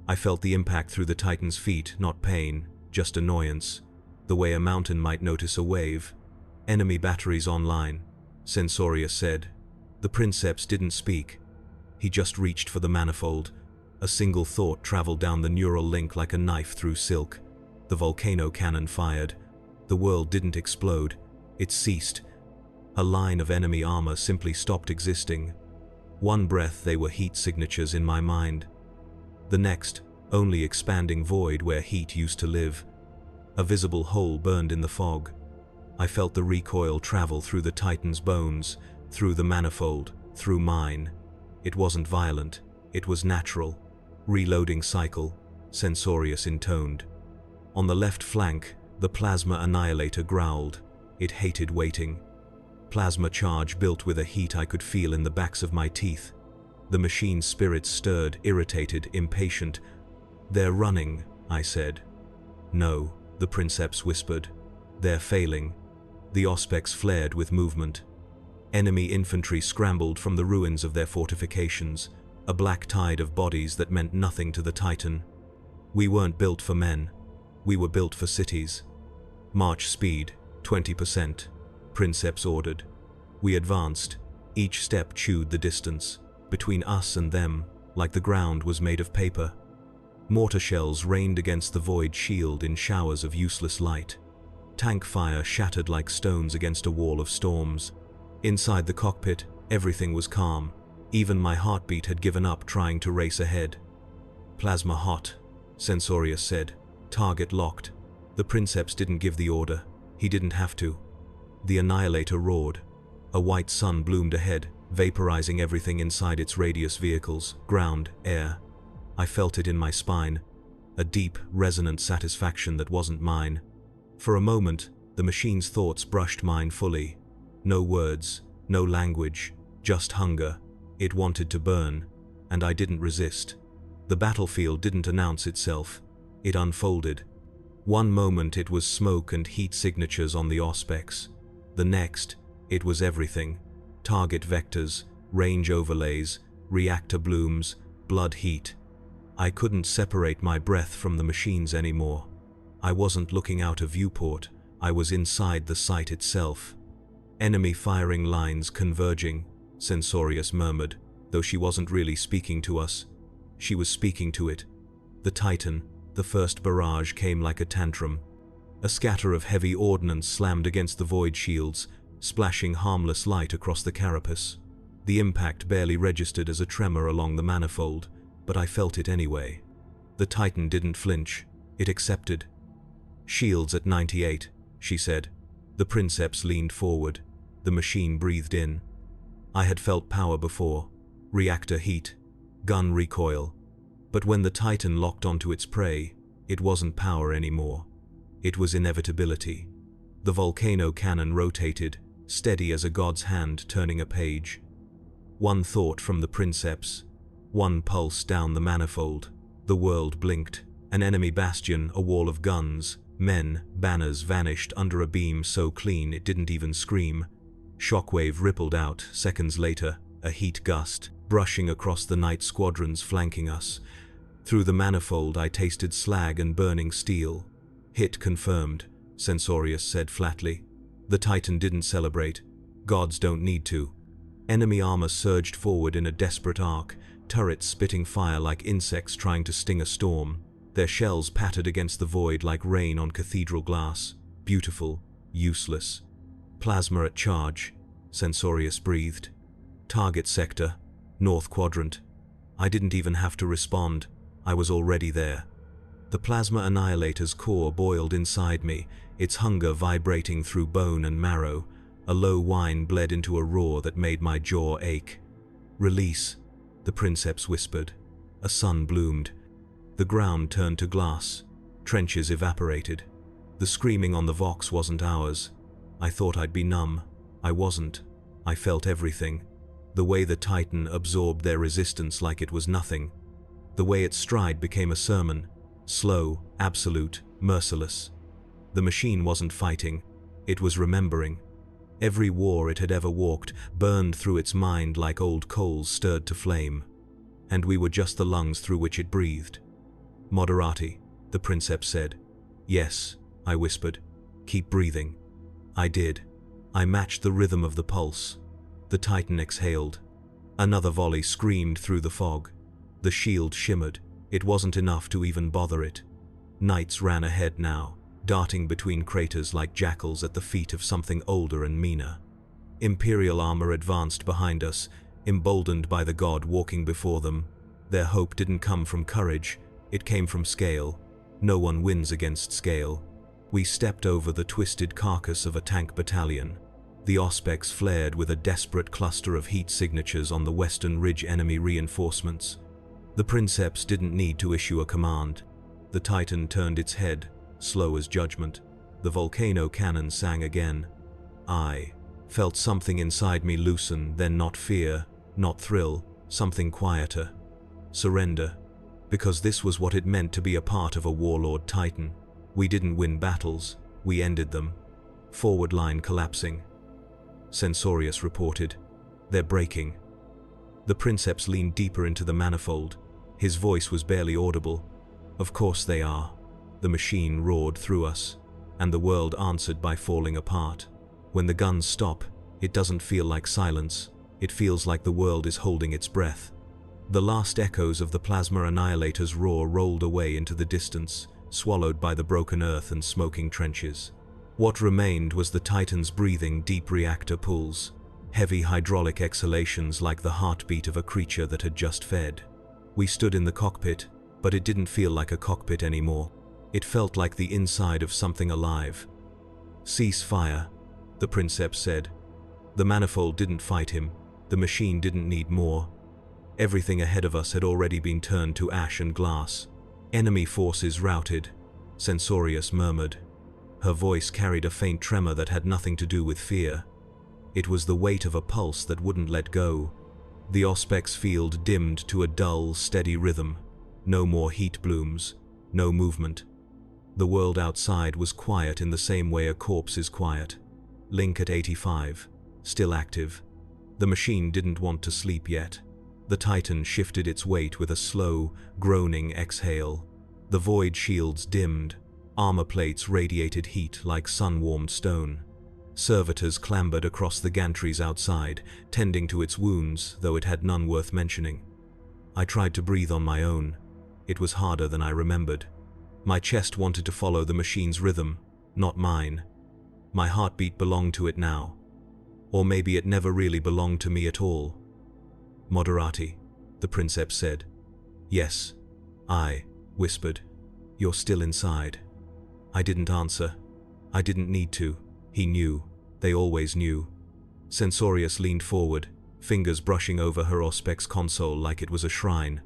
I felt the impact through the Titan's feet, not pain, just annoyance. The way a mountain might notice a wave. Enemy batteries online, Censorius said. The Princeps didn't speak. He just reached for the manifold. A single thought traveled down the neural link like a knife through silk. The volcano cannon fired. The world didn't explode. It ceased. A line of enemy armor simply stopped existing. One breath they were heat signatures in my mind. The next, only expanding void where heat used to live. A visible hole burned in the fog. I felt the recoil travel through the Titan's bones, through the manifold, through mine. It wasn't violent, it was natural. Reloading cycle, Censorius intoned. On the left flank, the plasma annihilator growled. It hated waiting. Plasma charge built with a heat I could feel in the backs of my teeth. The machine's spirits stirred, irritated, impatient. They're running, I said. No, the Princeps whispered. They're failing. The Auspex flared with movement. Enemy infantry scrambled from the ruins of their fortifications, a black tide of bodies that meant nothing to the Titan. We weren't built for men. We were built for cities. March speed, 20%, Princeps ordered. We advanced. Each step chewed the distance between us and them, like the ground was made of paper. Mortar shells rained against the void shield in showers of useless light. Tank fire shattered like stones against a wall of storms. Inside the cockpit, everything was calm. Even my heartbeat had given up trying to race ahead. "Plasma hot," Sensorius said. "Target locked." The Princeps didn't give the order. He didn't have to. The Annihilator roared. A white sun bloomed ahead, vaporizing everything inside its radius: vehicles, ground, air. I felt it in my spine, a deep, resonant satisfaction that wasn't mine. For a moment, the machine's thoughts brushed mine fully. No words, no language, just hunger. It wanted to burn, and I didn't resist. The battlefield didn't announce itself. It unfolded. One moment it was smoke and heat signatures on the auspex. The next, it was everything. Target vectors, range overlays, reactor blooms, blood heat. I couldn't separate my breath from the machines anymore. I wasn't looking out a viewport. I was inside the site itself. "Enemy firing lines converging," Sensorius murmured, though she wasn't really speaking to us. She was speaking to it. The Titan, the first barrage, came like a tantrum. A scatter of heavy ordnance slammed against the void shields, splashing harmless light across the carapace. The impact barely registered as a tremor along the manifold, but I felt it anyway. The Titan didn't flinch. It accepted. "Shields at 98, she said. The Princeps leaned forward. The machine breathed in. I had felt power before. Reactor heat. Gun recoil. But when the Titan locked onto its prey, it wasn't power anymore. It was inevitability. The volcano cannon rotated, steady as a god's hand turning a page. One thought from the Princeps. One pulse down the manifold. The world blinked. An enemy bastion, a wall of guns, men, banners vanished under a beam so clean it didn't even scream. Shockwave rippled out. Seconds later, a heat gust, brushing across the night squadrons flanking us. Through the manifold I tasted slag and burning steel. "Hit confirmed," Sensorius said flatly. The Titan didn't celebrate. Gods don't need to. Enemy armor surged forward in a desperate arc, turrets spitting fire like insects trying to sting a storm. Their shells pattered against the void like rain on cathedral glass. Beautiful, useless. "Plasma at charge," Sensorius breathed. "Target sector, north quadrant." I didn't even have to respond. I was already there. The plasma annihilator's core boiled inside me, its hunger vibrating through bone and marrow. A low whine bled into a roar that made my jaw ache. "Release," the Princeps whispered. A sun bloomed. The ground turned to glass. Trenches evaporated. The screaming on the Vox wasn't ours. I thought I'd be numb. I wasn't. I felt everything. The way the Titan absorbed their resistance like it was nothing. The way its stride became a sermon. Slow, absolute, merciless. The machine wasn't fighting. It was remembering. Every war it had ever walked burned through its mind like old coals stirred to flame. And we were just the lungs through which it breathed. "Moderati," the Princeps said. "Yes," I whispered. "Keep breathing." I did. I matched the rhythm of the pulse. The Titan exhaled. Another volley screamed through the fog. The shield shimmered. It wasn't enough to even bother it. Knights ran ahead now, darting between craters like jackals at the feet of something older and meaner. Imperial armor advanced behind us, emboldened by the god walking before them. Their hope didn't come from courage, it came from scale. No one wins against scale. We stepped over the twisted carcass of a tank battalion. The auspex flared with a desperate cluster of heat signatures on the western ridge enemy reinforcements. The Princeps didn't need to issue a command. The Titan turned its head, slow as judgment. The volcano cannon sang again. I felt something inside me loosen, then not fear, not thrill, something quieter. Surrender. Because this was what it meant to be a part of a warlord Titan. We didn't win battles, we ended them. Forward line collapsing. Sensorius reported. "They're breaking." The Princeps leaned deeper into the manifold. His voice was barely audible. "Of course they are." The machine roared through us, and the world answered by falling apart. When the guns stop, It doesn't feel like silence. It feels like the world is holding its breath. The last echoes of the plasma annihilator's roar rolled away into the distance, swallowed by the broken earth and smoking trenches. What remained was the Titan's breathing deep reactor pulls, heavy hydraulic exhalations like the heartbeat of a creature that had just fed. We stood in the cockpit, but it didn't feel like a cockpit anymore. It felt like the inside of something alive. "Cease fire," the Princeps said. The manifold didn't fight him. The machine didn't need more. Everything ahead of us had already been turned to ash and glass. "Enemy forces routed," Censorius murmured. Her voice carried a faint tremor that had nothing to do with fear. It was the weight of a pulse that wouldn't let go. The Auspex field dimmed to a dull, steady rhythm. No more heat blooms, no movement. The world outside was quiet in the same way a corpse is quiet. Link at 85, still active. The machine didn't want to sleep yet. The Titan shifted its weight with a slow, groaning exhale. The void shields dimmed. Armor plates radiated heat like sun-warmed stone. Servitors clambered across the gantries outside, tending to its wounds, though it had none worth mentioning. I tried to breathe on my own. It was harder than I remembered. My chest wanted to follow the machine's rhythm, not mine. My heartbeat belonged to it now. Or maybe it never really belonged to me at all. "Moderati," the Princeps said. "Yes," I whispered. "You're still inside." I didn't answer. I didn't need to. He knew. They always knew. Censorius leaned forward, fingers brushing over her Auspex console like it was a shrine.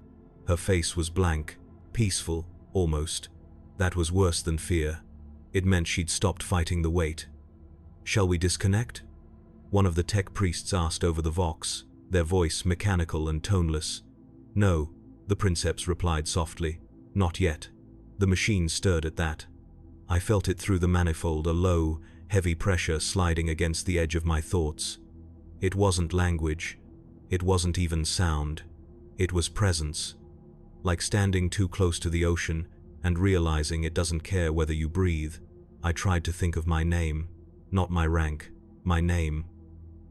Her face was blank, peaceful, almost. That was worse than fear. It meant she'd stopped fighting the weight. "Shall we disconnect?" One of the tech priests asked over the vox, their voice mechanical and toneless. "No," the Princeps replied softly. "Not yet." The machine stirred at that. I felt it through the manifold, a low, heavy pressure sliding against the edge of my thoughts. It wasn't language. It wasn't even sound. It was presence. Like standing too close to the ocean and realizing it doesn't care whether you breathe. I tried to think of my name, not my rank, my name.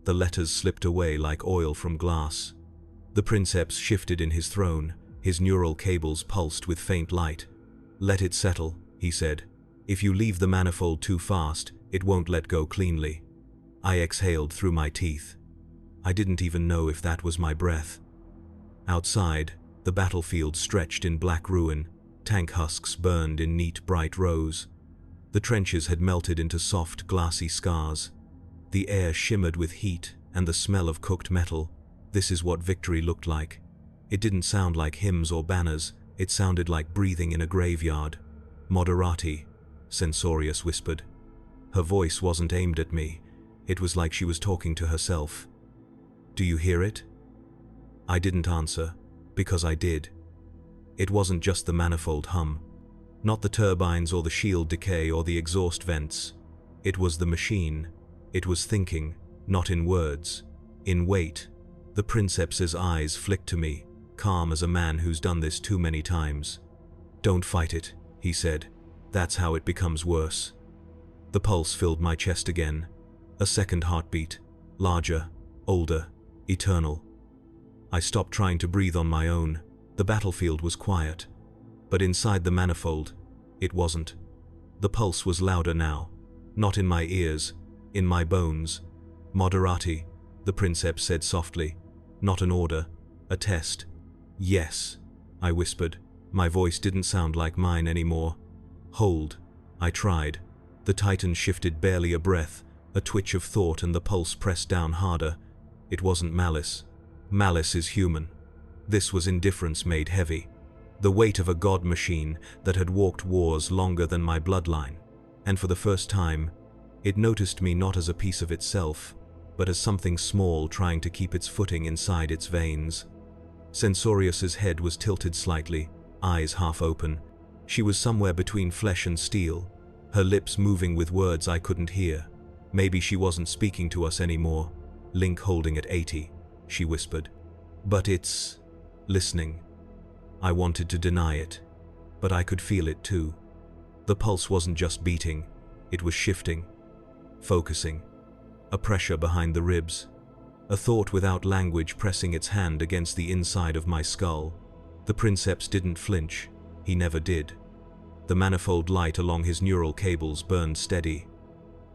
The letters slipped away like oil from glass. The Princeps shifted in his throne, his neural cables pulsed with faint light. "Let it settle," he said. "If you leave the manifold too fast, it won't let go cleanly." I exhaled through my teeth. I didn't even know if that was my breath. Outside, the battlefield stretched in black ruin, tank husks burned in neat, bright rows. The trenches had melted into soft, glassy scars. The air shimmered with heat and the smell of cooked metal. This is what victory looked like. It didn't sound like hymns or banners. It sounded like breathing in a graveyard. "Moderati," Censorius whispered. Her voice wasn't aimed at me. It was like she was talking to herself. "Do you hear it?" I didn't answer, because I did. It wasn't just the manifold hum. Not the turbines or the shield decay or the exhaust vents. It was the machine. It was thinking, not in words, in weight. The Princeps's eyes flicked to me, calm as a man who's done this too many times. "Don't fight it," he said. "That's how it becomes worse." The pulse filled my chest again. A second heartbeat, larger, older, eternal. I stopped trying to breathe on my own. The battlefield was quiet. But inside the manifold, it wasn't. The pulse was louder now. Not in my ears, in my bones. "Moderati," the Princeps said softly. Not an order, a test. "Yes," I whispered. My voice didn't sound like mine anymore. "Hold." I tried. The Titan shifted barely a breath, a twitch of thought, and the pulse pressed down harder. It wasn't malice. Malice is human. This was indifference made heavy. The weight of a god machine that had walked wars longer than my bloodline. And for the first time, it noticed me not as a piece of itself, but as something small trying to keep its footing inside its veins. Censorius's head was tilted slightly, eyes half open. She was somewhere between flesh and steel, her lips moving with words I couldn't hear. Maybe she wasn't speaking to us anymore. "Link holding at 80, she whispered. "But it's listening." I wanted to deny it, but I could feel it too. The pulse wasn't just beating, it was shifting, focusing. a pressure behind the ribs, a thought without language pressing its hand against the inside of my skull. The princeps didn't flinch. He never did. The manifold light along his neural cables burned steady.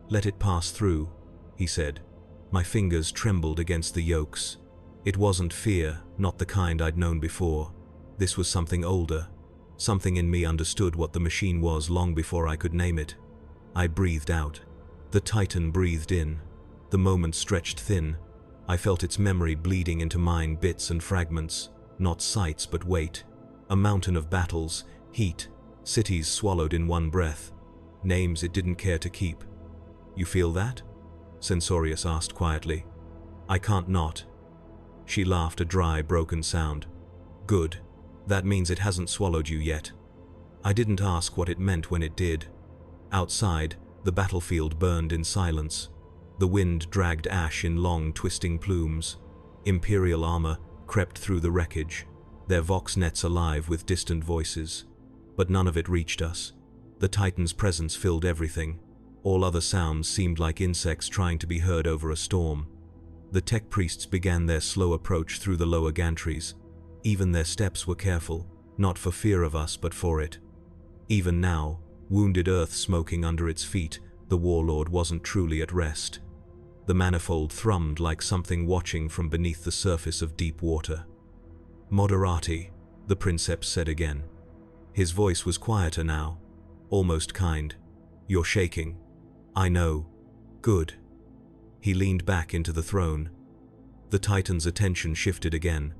"Let it pass through," he said. My fingers trembled against the yokes. It wasn't fear, not the kind I'd known before. This was something older. Something in me understood what the machine was long before I could name it. I breathed out. The Titan breathed in. The moment stretched thin. I felt its memory bleeding into mine, bits and fragments, not sights but weight. A mountain of battles, heat, cities swallowed in one breath, names it didn't care to keep. "You feel that?" Censorius asked quietly. "I can't not." She laughed, a dry, broken sound. "Good. That means it hasn't swallowed you yet." I didn't ask what it meant when it did. Outside, the battlefield burned in silence. The wind dragged ash in long, twisting plumes. Imperial armor crept through the wreckage, their vox nets alive with distant voices. But none of it reached us. The Titan's presence filled everything. All other sounds seemed like insects trying to be heard over a storm. The tech priests began their slow approach through the lower gantries. Even their steps were careful, not for fear of us but for it. Even now, wounded earth smoking under its feet, the warlord wasn't truly at rest. The manifold thrummed like something watching from beneath the surface of deep water. "Moderati," the princeps said again. His voice was quieter now, almost kind. "You're shaking." "I know." "Good." He leaned back into the throne. The Titan's attention shifted again,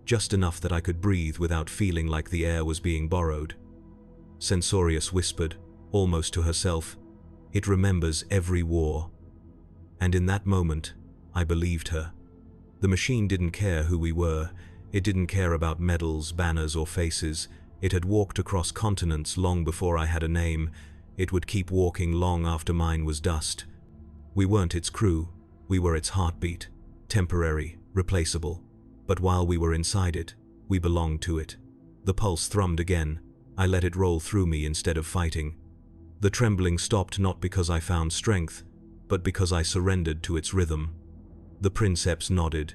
just enough that I could breathe without feeling like the air was being borrowed. Censorius whispered, almost to herself, "It remembers every war." And in that moment, I believed her. The machine didn't care who we were. It didn't care about medals, banners, or faces. It had walked across continents long before I had a name. It would keep walking long after mine was dust. We weren't its crew. We were its heartbeat. Temporary, replaceable. But while we were inside it, we belonged to it. The pulse thrummed again. I let it roll through me instead of fighting. The trembling stopped not because I found strength, but because I surrendered to its rhythm. The princeps nodded,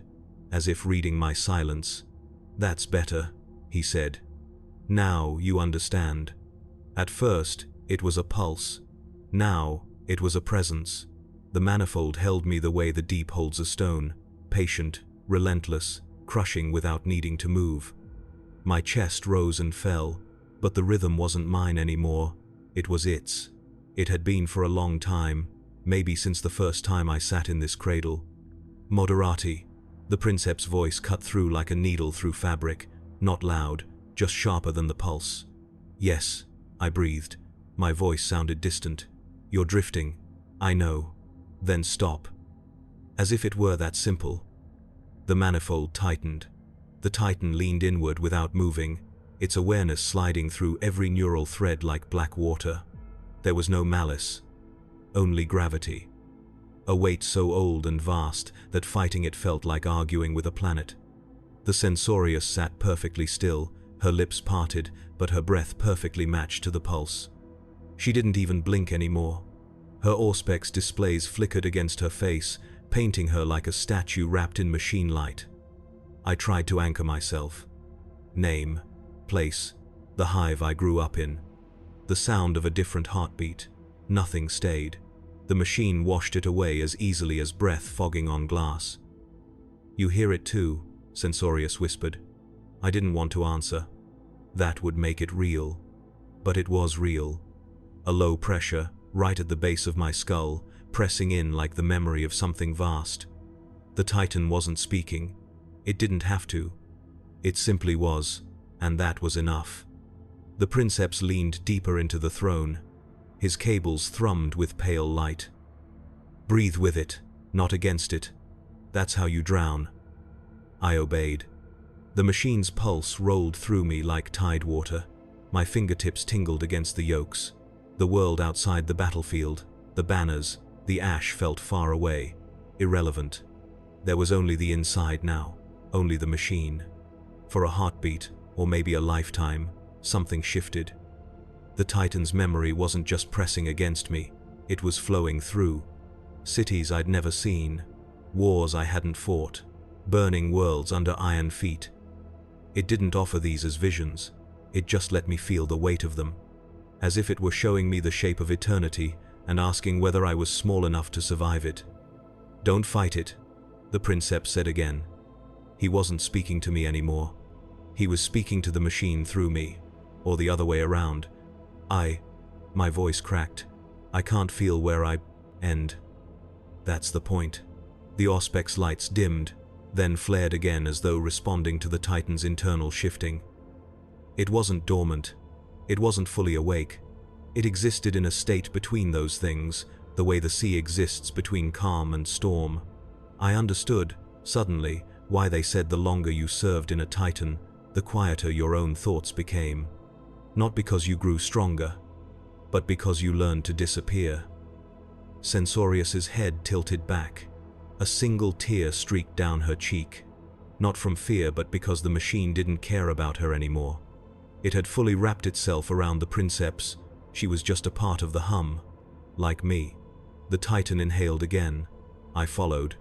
as if reading my silence. "That's better," he said. "Now you understand. At first, it was a pulse. Now, it was a presence. The manifold held me the way the deep holds a stone, patient, relentless, crushing without needing to move. My chest rose and fell, but the rhythm wasn't mine anymore. It was its. It had been for a long time, maybe since the first time I sat in this cradle. "Moderati," the princeps' voice cut through like a needle through fabric, not loud, just sharper than the pulse. "Yes," I breathed. My voice sounded distant. "You're drifting." "I know." "Then stop." As if it were that simple. The manifold tightened. The Titan leaned inward without moving, its awareness sliding through every neural thread like black water. There was no malice, only gravity. A weight so old and vast that fighting it felt like arguing with a planet. The Censorius sat perfectly still, her lips parted, but her breath perfectly matched to the pulse. She didn't even blink anymore. Her Auspex displays flickered against her face, painting her like a statue wrapped in machine light. I tried to anchor myself. Name, place, the hive I grew up in. The sound of a different heartbeat. Nothing stayed. The machine washed it away as easily as breath fogging on glass. "You hear it too," Censorius whispered. I didn't want to answer. That would make it real. But it was real. A low pressure, right at the base of my skull, pressing in like the memory of something vast. The Titan wasn't speaking. It didn't have to. It simply was, and that was enough. The princeps leaned deeper into the throne. His cables thrummed with pale light. "Breathe with it, not against it. That's how you drown." I obeyed. The machine's pulse rolled through me like tide water. My fingertips tingled against the yokes. The world outside the battlefield, the banners, the ash felt far away, irrelevant. There was only the inside now, only the machine. For a heartbeat, or maybe a lifetime, something shifted. The Titan's memory wasn't just pressing against me, it was flowing through. Cities I'd never seen, wars I hadn't fought, burning worlds under iron feet. It didn't offer these as visions, it just let me feel the weight of them, as if it were showing me the shape of eternity and asking whether I was small enough to survive it. "Don't fight it," the princeps said again. He wasn't speaking to me anymore. He was speaking to the machine through me, or the other way around. My voice cracked. I can't feel where I end. That's the point. The Auspex lights dimmed, then flared again as though responding to the Titan's internal shifting. It wasn't dormant. It wasn't fully awake. It existed in a state between those things, the way the sea exists between calm and storm. I understood, suddenly, why they said the longer you served in a Titan, the quieter your own thoughts became. Not because you grew stronger, but because you learned to disappear. Sensorius's head tilted back. A single tear streaked down her cheek. Not from fear, but because the machine didn't care about her anymore. It had fully wrapped itself around the princeps. She was just a part of the hum. Like me. The Titan inhaled again. I followed.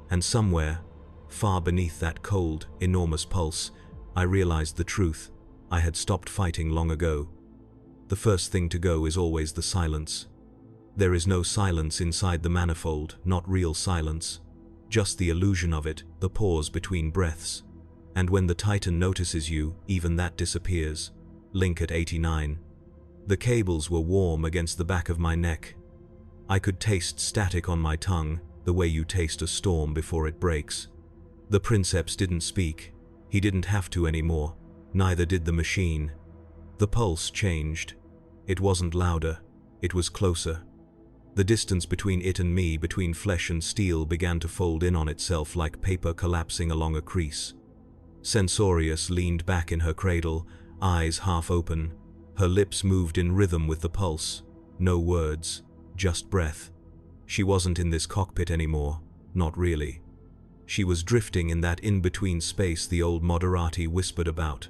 And somewhere, far beneath that cold, enormous pulse, I realized the truth. I had stopped fighting long ago. The first thing to go is always the silence. There is no silence inside the manifold, not real silence. Just the illusion of it, the pause between breaths. And when the Titan notices you, even that disappears. Link at 89. The cables were warm against the back of my neck. I could taste static on my tongue, the way you taste a storm before it breaks. The princeps didn't speak. He didn't have to anymore. Neither did the machine. The pulse changed. It wasn't louder. It was closer. The distance between it and me, between flesh and steel, began to fold in on itself like paper collapsing along a crease. Sensorius leaned back in her cradle, eyes half open. Her lips moved in rhythm with the pulse. No words, just breath. She wasn't in this cockpit anymore, not really. She was drifting in that in-between space the old Moderati whispered about.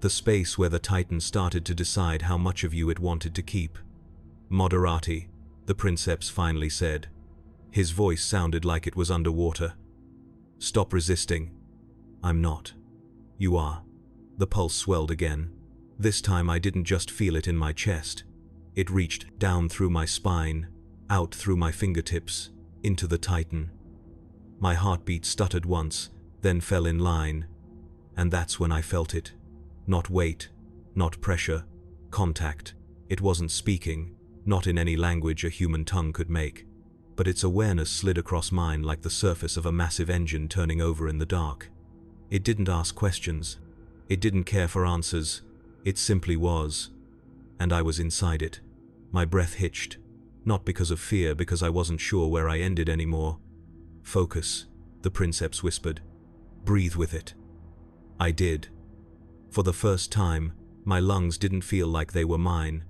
The space where the Titan started to decide how much of you it wanted to keep. "Moderati," the princeps finally said. His voice sounded like it was underwater. "Stop resisting." "I'm not." "You are." The pulse swelled again. This time I didn't just feel it in my chest. It reached down through my spine, out through my fingertips, into the Titan. My heartbeat stuttered once, then fell in line. And that's when I felt it. Not weight, not pressure, contact. It wasn't speaking, not in any language a human tongue could make. But its awareness slid across mine like the surface of a massive engine turning over in the dark. It didn't ask questions. It didn't care for answers. It simply was. And I was inside it. My breath hitched. Not because of fear, because I wasn't sure where I ended anymore. "Focus," the princeps whispered. "Breathe with it." I did. For the first time, my lungs didn't feel like they were mine.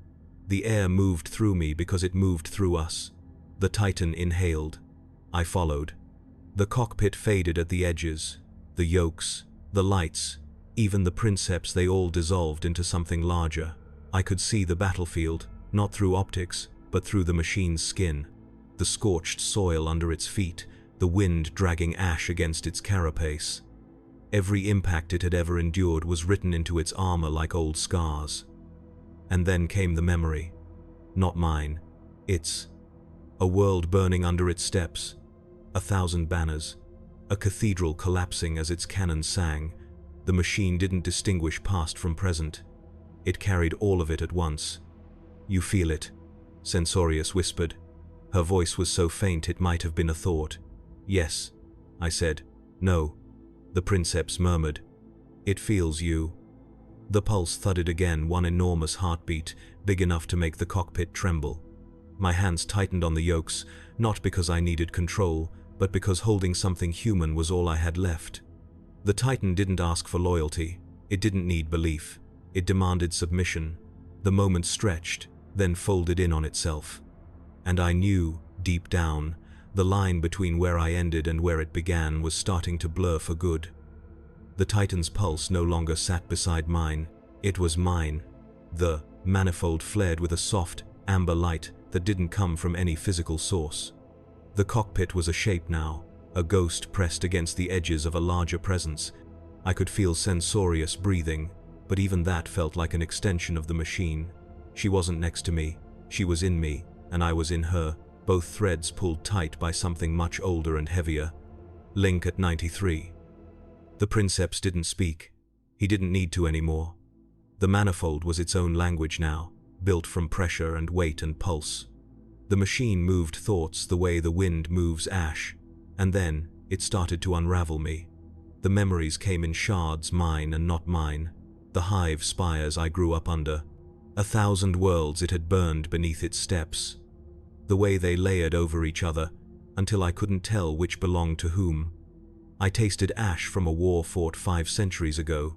The air moved through me because it moved through us. The Titan inhaled. I followed. The cockpit faded at the edges. The yokes, the lights, even the princeps, they all dissolved into something larger. I could see the battlefield, not through optics, but through the machine's skin. The scorched soil under its feet, the wind dragging ash against its carapace. Every impact it had ever endured was written into its armor like old scars. And then came the memory. Not mine. Its. A world burning under its steps. 1,000 banners. A cathedral collapsing as its cannon sang. The machine didn't distinguish past from present. It carried all of it at once. "You feel it," Sensorius whispered. Her voice was so faint it might have been a thought. "Yes," I said. "No," the princeps murmured. "It feels you." The pulse thudded again, one enormous heartbeat, big enough to make the cockpit tremble. My hands tightened on the yokes, not because I needed control, but because holding something human was all I had left. The Titan didn't ask for loyalty. It didn't need belief. It demanded submission. The moment stretched, then folded in on itself. And I knew, deep down, the line between where I ended and where it began was starting to blur for good. The Titan's pulse no longer sat beside mine. It was mine. The manifold flared with a soft, amber light that didn't come from any physical source. The cockpit was a shape now, a ghost pressed against the edges of a larger presence. I could feel Sensorious breathing, but even that felt like an extension of the machine. She wasn't next to me, she was in me, and I was in her, both threads pulled tight by something much older and heavier. Link at 93. The Princeps didn't speak. He didn't need to anymore. The manifold was its own language now, built from pressure and weight and pulse. The machine moved thoughts the way the wind moves ash, and then it started to unravel me. The memories came in shards, mine and not mine. The hive spires I grew up under. 1,000 worlds it had burned beneath its steps. The way they layered over each other, until I couldn't tell which belonged to whom. I tasted ash from a war fought 5 centuries ago.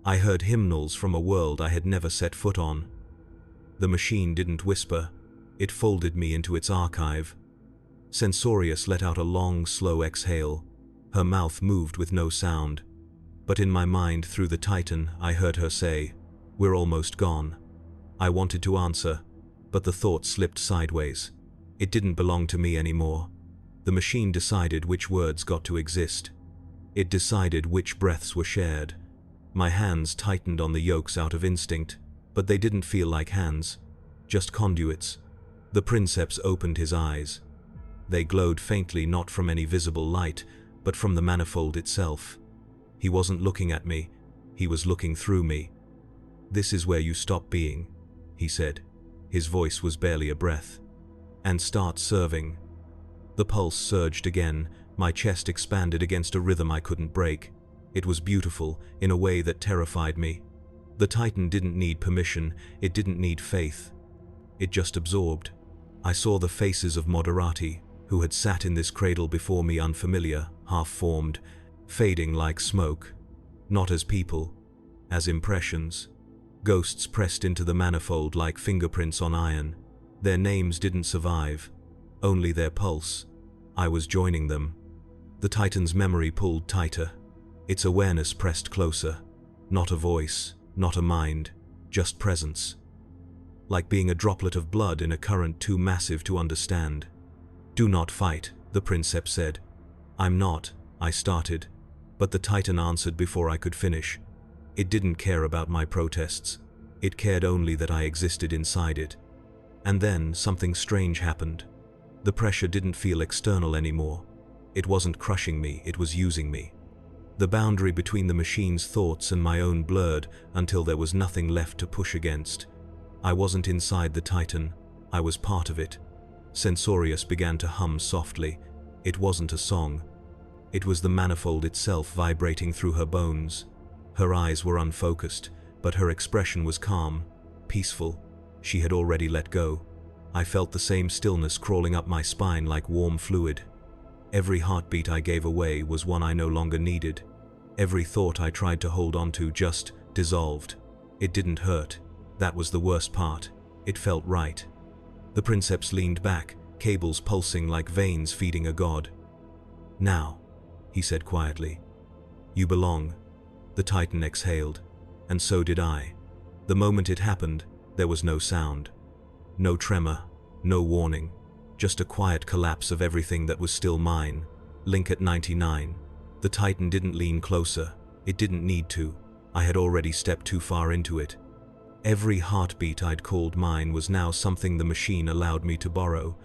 I heard hymnals from a world I had never set foot on. The machine didn't whisper. It folded me into its archive. Sensorious let out a long, slow exhale. Her mouth moved with no sound. But in my mind, through the Titan, I heard her say, "We're almost gone." I wanted to answer, but the thought slipped sideways. It didn't belong to me anymore. The machine decided which words got to exist. It decided which breaths were shared. My hands tightened on the yokes out of instinct, but they didn't feel like hands, just conduits. The Princeps opened his eyes. They glowed faintly, not from any visible light, but from the manifold itself. He wasn't looking at me, he was looking through me. "This is where you stop being," he said. His voice was barely a breath. "And start serving." The pulse surged again, my chest expanded against a rhythm I couldn't break. It was beautiful, in a way that terrified me. The Titan didn't need permission, it didn't need faith. It just absorbed. I saw the faces of Moderati, who had sat in this cradle before me, unfamiliar, half-formed, fading like smoke. Not as people, as impressions. Ghosts pressed into the manifold like fingerprints on iron. Their names didn't survive, only their pulse. I was joining them. The Titan's memory pulled tighter. Its awareness pressed closer. Not a voice, not a mind, just presence. Like being a droplet of blood in a current too massive to understand. "Do not fight," the Princeps said. "I'm not," I started, but the Titan answered before I could finish. It didn't care about my protests. It cared only that I existed inside it. And then something strange happened. The pressure didn't feel external anymore. It wasn't crushing me, it was using me. The boundary between the machine's thoughts and my own blurred until there was nothing left to push against. I wasn't inside the Titan, I was part of it. Sensorious began to hum softly. It wasn't a song. It was the manifold itself vibrating through her bones. Her eyes were unfocused, but her expression was calm, peaceful. She had already let go. I felt the same stillness crawling up my spine like warm fluid. Every heartbeat I gave away was one I no longer needed. Every thought I tried to hold on to just dissolved. It didn't hurt. That was the worst part. It felt right. The Princeps leaned back, cables pulsing like veins feeding a god. "Now," he said quietly. "You belong." The Titan exhaled, and so did I. The moment it happened, there was no sound. No tremor, no warning, just a quiet collapse of everything that was still mine. Link at 99. The Titan didn't lean closer. It didn't need to. I had already stepped too far into it. Every heartbeat I'd called mine was now something the machine allowed me to borrow.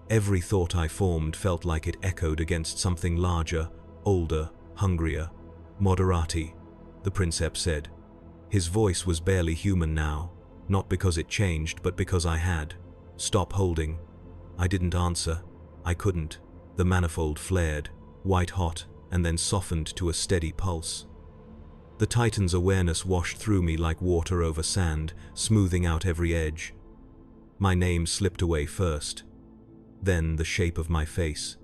Every thought I formed felt like it echoed against something larger, older, hungrier. "Moderati," the Princeps said. His voice was barely human now, not because it changed, but because I had. "Stop holding." I didn't answer. I couldn't. The manifold flared, white hot, and then softened to a steady pulse. The Titan's awareness washed through me like water over sand, smoothing out every edge. My name slipped away first. Then the shape of my face.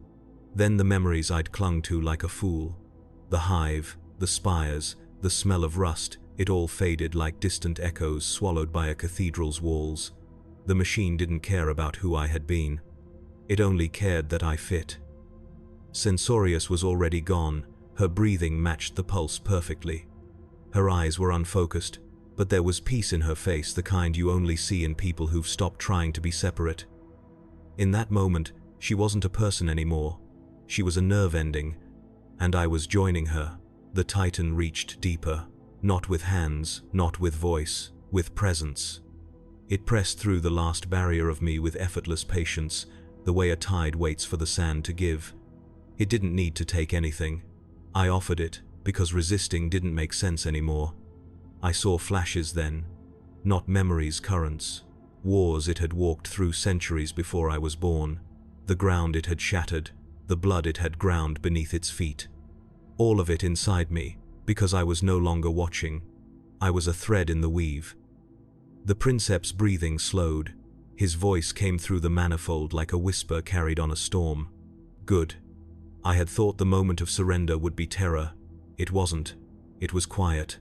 Then the memories I'd clung to like a fool. The hive, the spires, the smell of rust, it all faded like distant echoes swallowed by a cathedral's walls. The machine didn't care about who I had been. It only cared that I fit. Sensorious was already gone. Her breathing matched the pulse perfectly. Her eyes were unfocused, but there was peace in her face, the kind you only see in people who've stopped trying to be separate. In that moment, She wasn't a person anymore. She was a nerve ending, and I was joining her. The Titan reached deeper, not with hands, not with voice, with presence. It pressed through the last barrier of me with effortless patience, the way a tide waits for the sand to give. It didn't need to take anything. I offered it, because resisting didn't make sense anymore. I saw flashes then, not memories, currents. Wars it had walked through centuries before I was born. The ground it had shattered, the blood it had ground beneath its feet. All of it inside me, because I was no longer watching. I was a thread in the weave. The princeps' breathing slowed. His voice came through the manifold like a whisper carried on a storm. Good. I had thought the moment of surrender would be terror. It wasn't. It was quiet.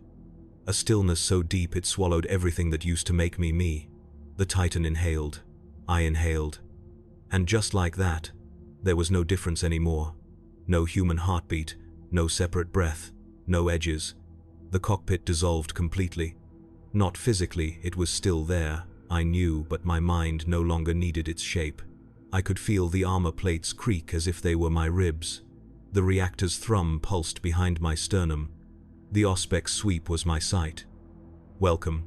A stillness so deep it swallowed everything that used to make me me. The Titan inhaled. I inhaled. And just like that, there was no difference anymore. No human heartbeat, no separate breath, no edges. The cockpit dissolved completely. Not physically, it was still there, I knew, but my mind no longer needed its shape. I could feel the armor plates creak as if they were my ribs. The reactor's thrum pulsed behind my sternum. The Auspex sweep was my sight. Welcome.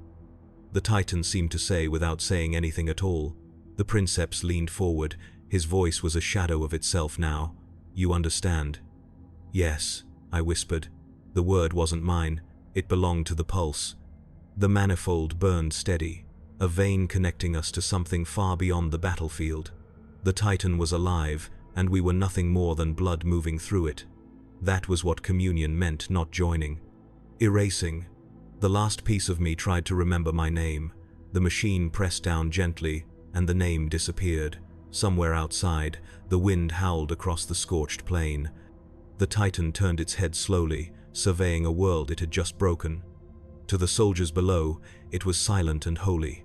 The Titan seemed to say without saying anything at all. The princeps leaned forward. His voice was a shadow of itself now. You understand? Yes, I whispered. The word wasn't mine. It belonged to the pulse. The manifold burned steady, a vein connecting us to something far beyond the battlefield. The Titan was alive, and we were nothing more than blood moving through it. That was what communion meant, not joining. Erasing. The last piece of me tried to remember my name. The machine pressed down gently, and the name disappeared. Somewhere outside, the wind howled across the scorched plain. The Titan turned its head slowly, surveying a world it had just broken. To the soldiers below, it was silent and holy.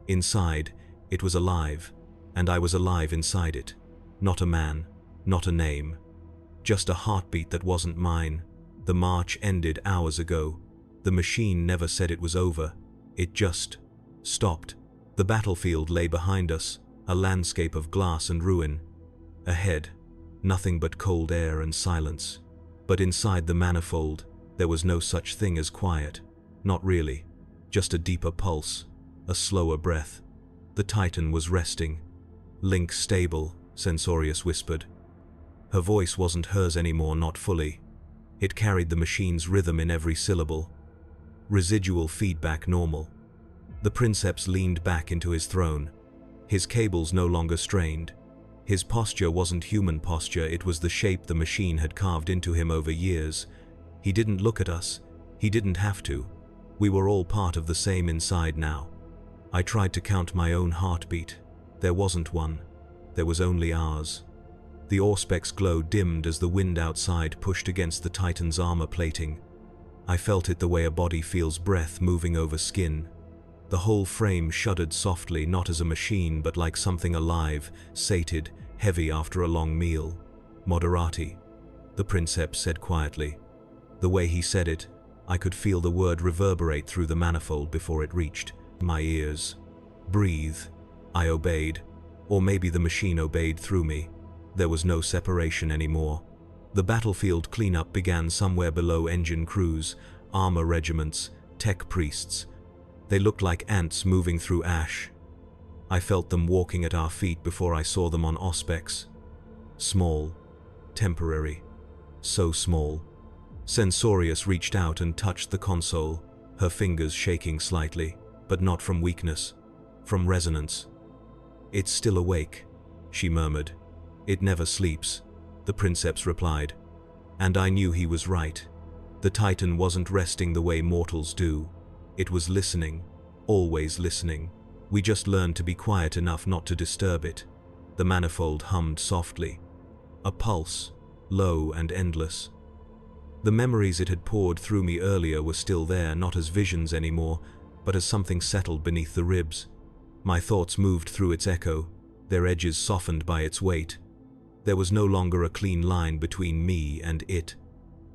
Inside, it was alive, and I was alive inside it. Not a man, not a name. Just a heartbeat that wasn't mine. The march ended hours ago. The machine never said it was over. It just stopped. The battlefield lay behind us, a landscape of glass and ruin. Ahead, nothing but cold air and silence. But inside the manifold, there was no such thing as quiet. Not really. Just a deeper pulse, a slower breath. The Titan was resting. Link stable, Censorius whispered. Her voice wasn't hers anymore, not fully. It carried the machine's rhythm in every syllable. Residual feedback normal. The princeps leaned back into his throne. His cables no longer strained. His posture wasn't human posture, it was the shape the machine had carved into him over years. He didn't look at us. He didn't have to. We were all part of the same inside now. I tried to count my own heartbeat. There wasn't one. There was only ours. The Auspex glow dimmed as the wind outside pushed against the Titan's armor plating. I felt it the way a body feels breath moving over skin. The whole frame shuddered softly, not as a machine, but like something alive, sated, heavy after a long meal. Moderati, the princeps said quietly. The way he said it, I could feel the word reverberate through the manifold before it reached my ears. Breathe. I obeyed. Or maybe the machine obeyed through me. There was no separation anymore. The battlefield cleanup began somewhere below engine crews, armor regiments, tech priests. They looked like ants moving through ash. I felt them walking at our feet before I saw them on Auspex. Small. Temporary. So small. Censorius reached out and touched the console, her fingers shaking slightly, but not from weakness, from resonance. It's still awake, she murmured. It never sleeps, the princeps replied. And I knew he was right. The Titan wasn't resting the way mortals do. It was listening, always listening. We just learned to be quiet enough not to disturb it. The manifold hummed softly. A pulse, low and endless. The memories it had poured through me earlier were still there, not as visions anymore, but as something settled beneath the ribs. My thoughts moved through its echo, their edges softened by its weight. There was no longer a clean line between me and it.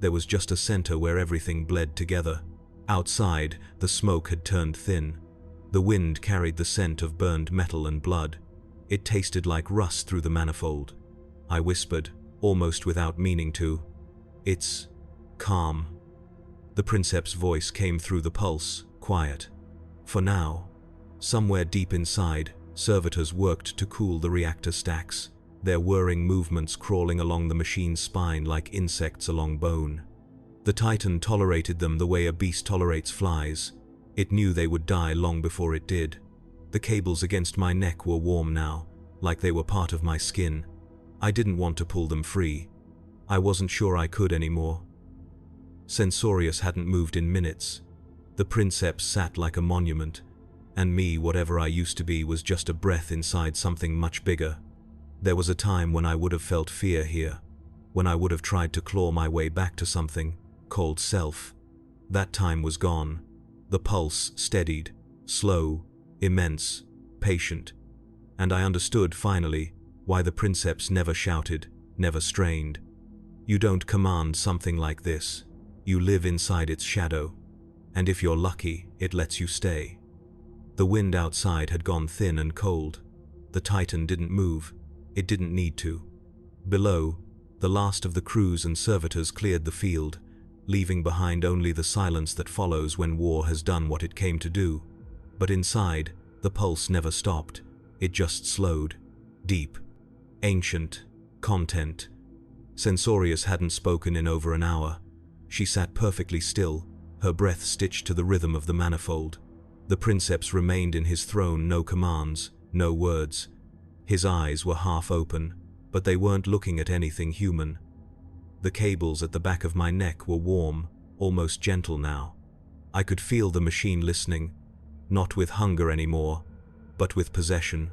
There was just a center where everything bled together. Outside, the smoke had turned thin. The wind carried the scent of burned metal and blood. It tasted like rust through the manifold. I whispered, almost without meaning to. "It's calm." The princeps voice came through the pulse, quiet. For now. Somewhere deep inside, servitors worked to cool the reactor stacks, their whirring movements crawling along the machine's spine like insects along bone. The Titan tolerated them the way a beast tolerates flies. It knew they would die long before it did. The cables against my neck were warm now, like they were part of my skin. I didn't want to pull them free. I wasn't sure I could anymore. Sensorius hadn't moved in minutes. The princeps sat like a monument, and me, whatever I used to be, was just a breath inside something much bigger. There was a time when I would have felt fear here, when I would have tried to claw my way back to something called self. That time was gone. The pulse steadied, slow, immense, patient, and I understood finally why the princeps never shouted, never strained. You don't command something like this. You live inside its shadow, and if you're lucky, it lets you stay. The wind outside had gone thin and cold. The Titan didn't move. It didn't need to. Below, the last of the crews and servitors cleared the field, leaving behind only the silence that follows when war has done what it came to do. But inside, the pulse never stopped. It just slowed. Deep. Ancient. Content. Sensorius hadn't spoken in over an hour. She sat perfectly still, her breath stitched to the rhythm of the manifold. The princeps remained in his throne, no commands, no words. His eyes were half open, but they weren't looking at anything human. The cables at the back of my neck were warm, almost gentle now. I could feel the machine listening, not with hunger anymore, but with possession.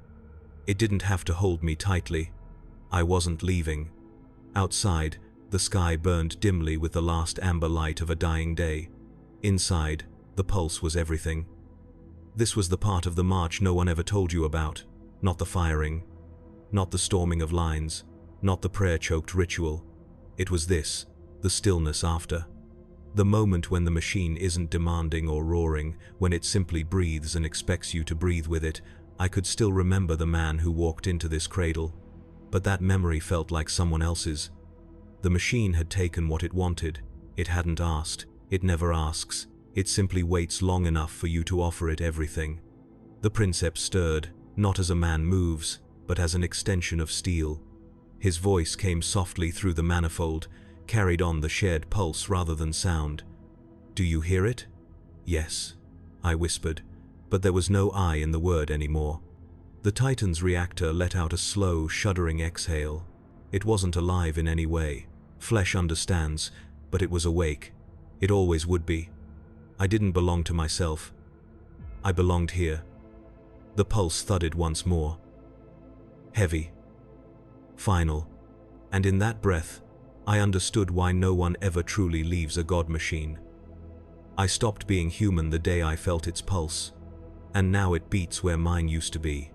It didn't have to hold me tightly. I wasn't leaving. Outside, the sky burned dimly with the last amber light of a dying day. Inside, the pulse was everything. This was the part of the march no one ever told you about. Not the firing, not the storming of lines, not the prayer-choked ritual. It was this, the stillness after. The moment when the machine isn't demanding or roaring, when it simply breathes and expects you to breathe with it. I could still remember the man who walked into this cradle, but that memory felt like someone else's. The machine had taken what it wanted. It hadn't asked. It never asks. It simply waits long enough for you to offer it everything. The princeps stirred, not as a man moves, but as an extension of steel. His voice came softly through the manifold, carried on the shared pulse rather than sound. "Do you hear it?" "Yes," I whispered, but there was no I in the word anymore. The Titan's reactor let out a slow, shuddering exhale. It wasn't alive in any way. Flesh understands, but it was awake. It always would be. I didn't belong to myself. I belonged here. The pulse thudded once more. Heavy. Final. And in that breath, I understood why no one ever truly leaves a god machine. I stopped being human the day I felt its pulse, and now it beats where mine used to be.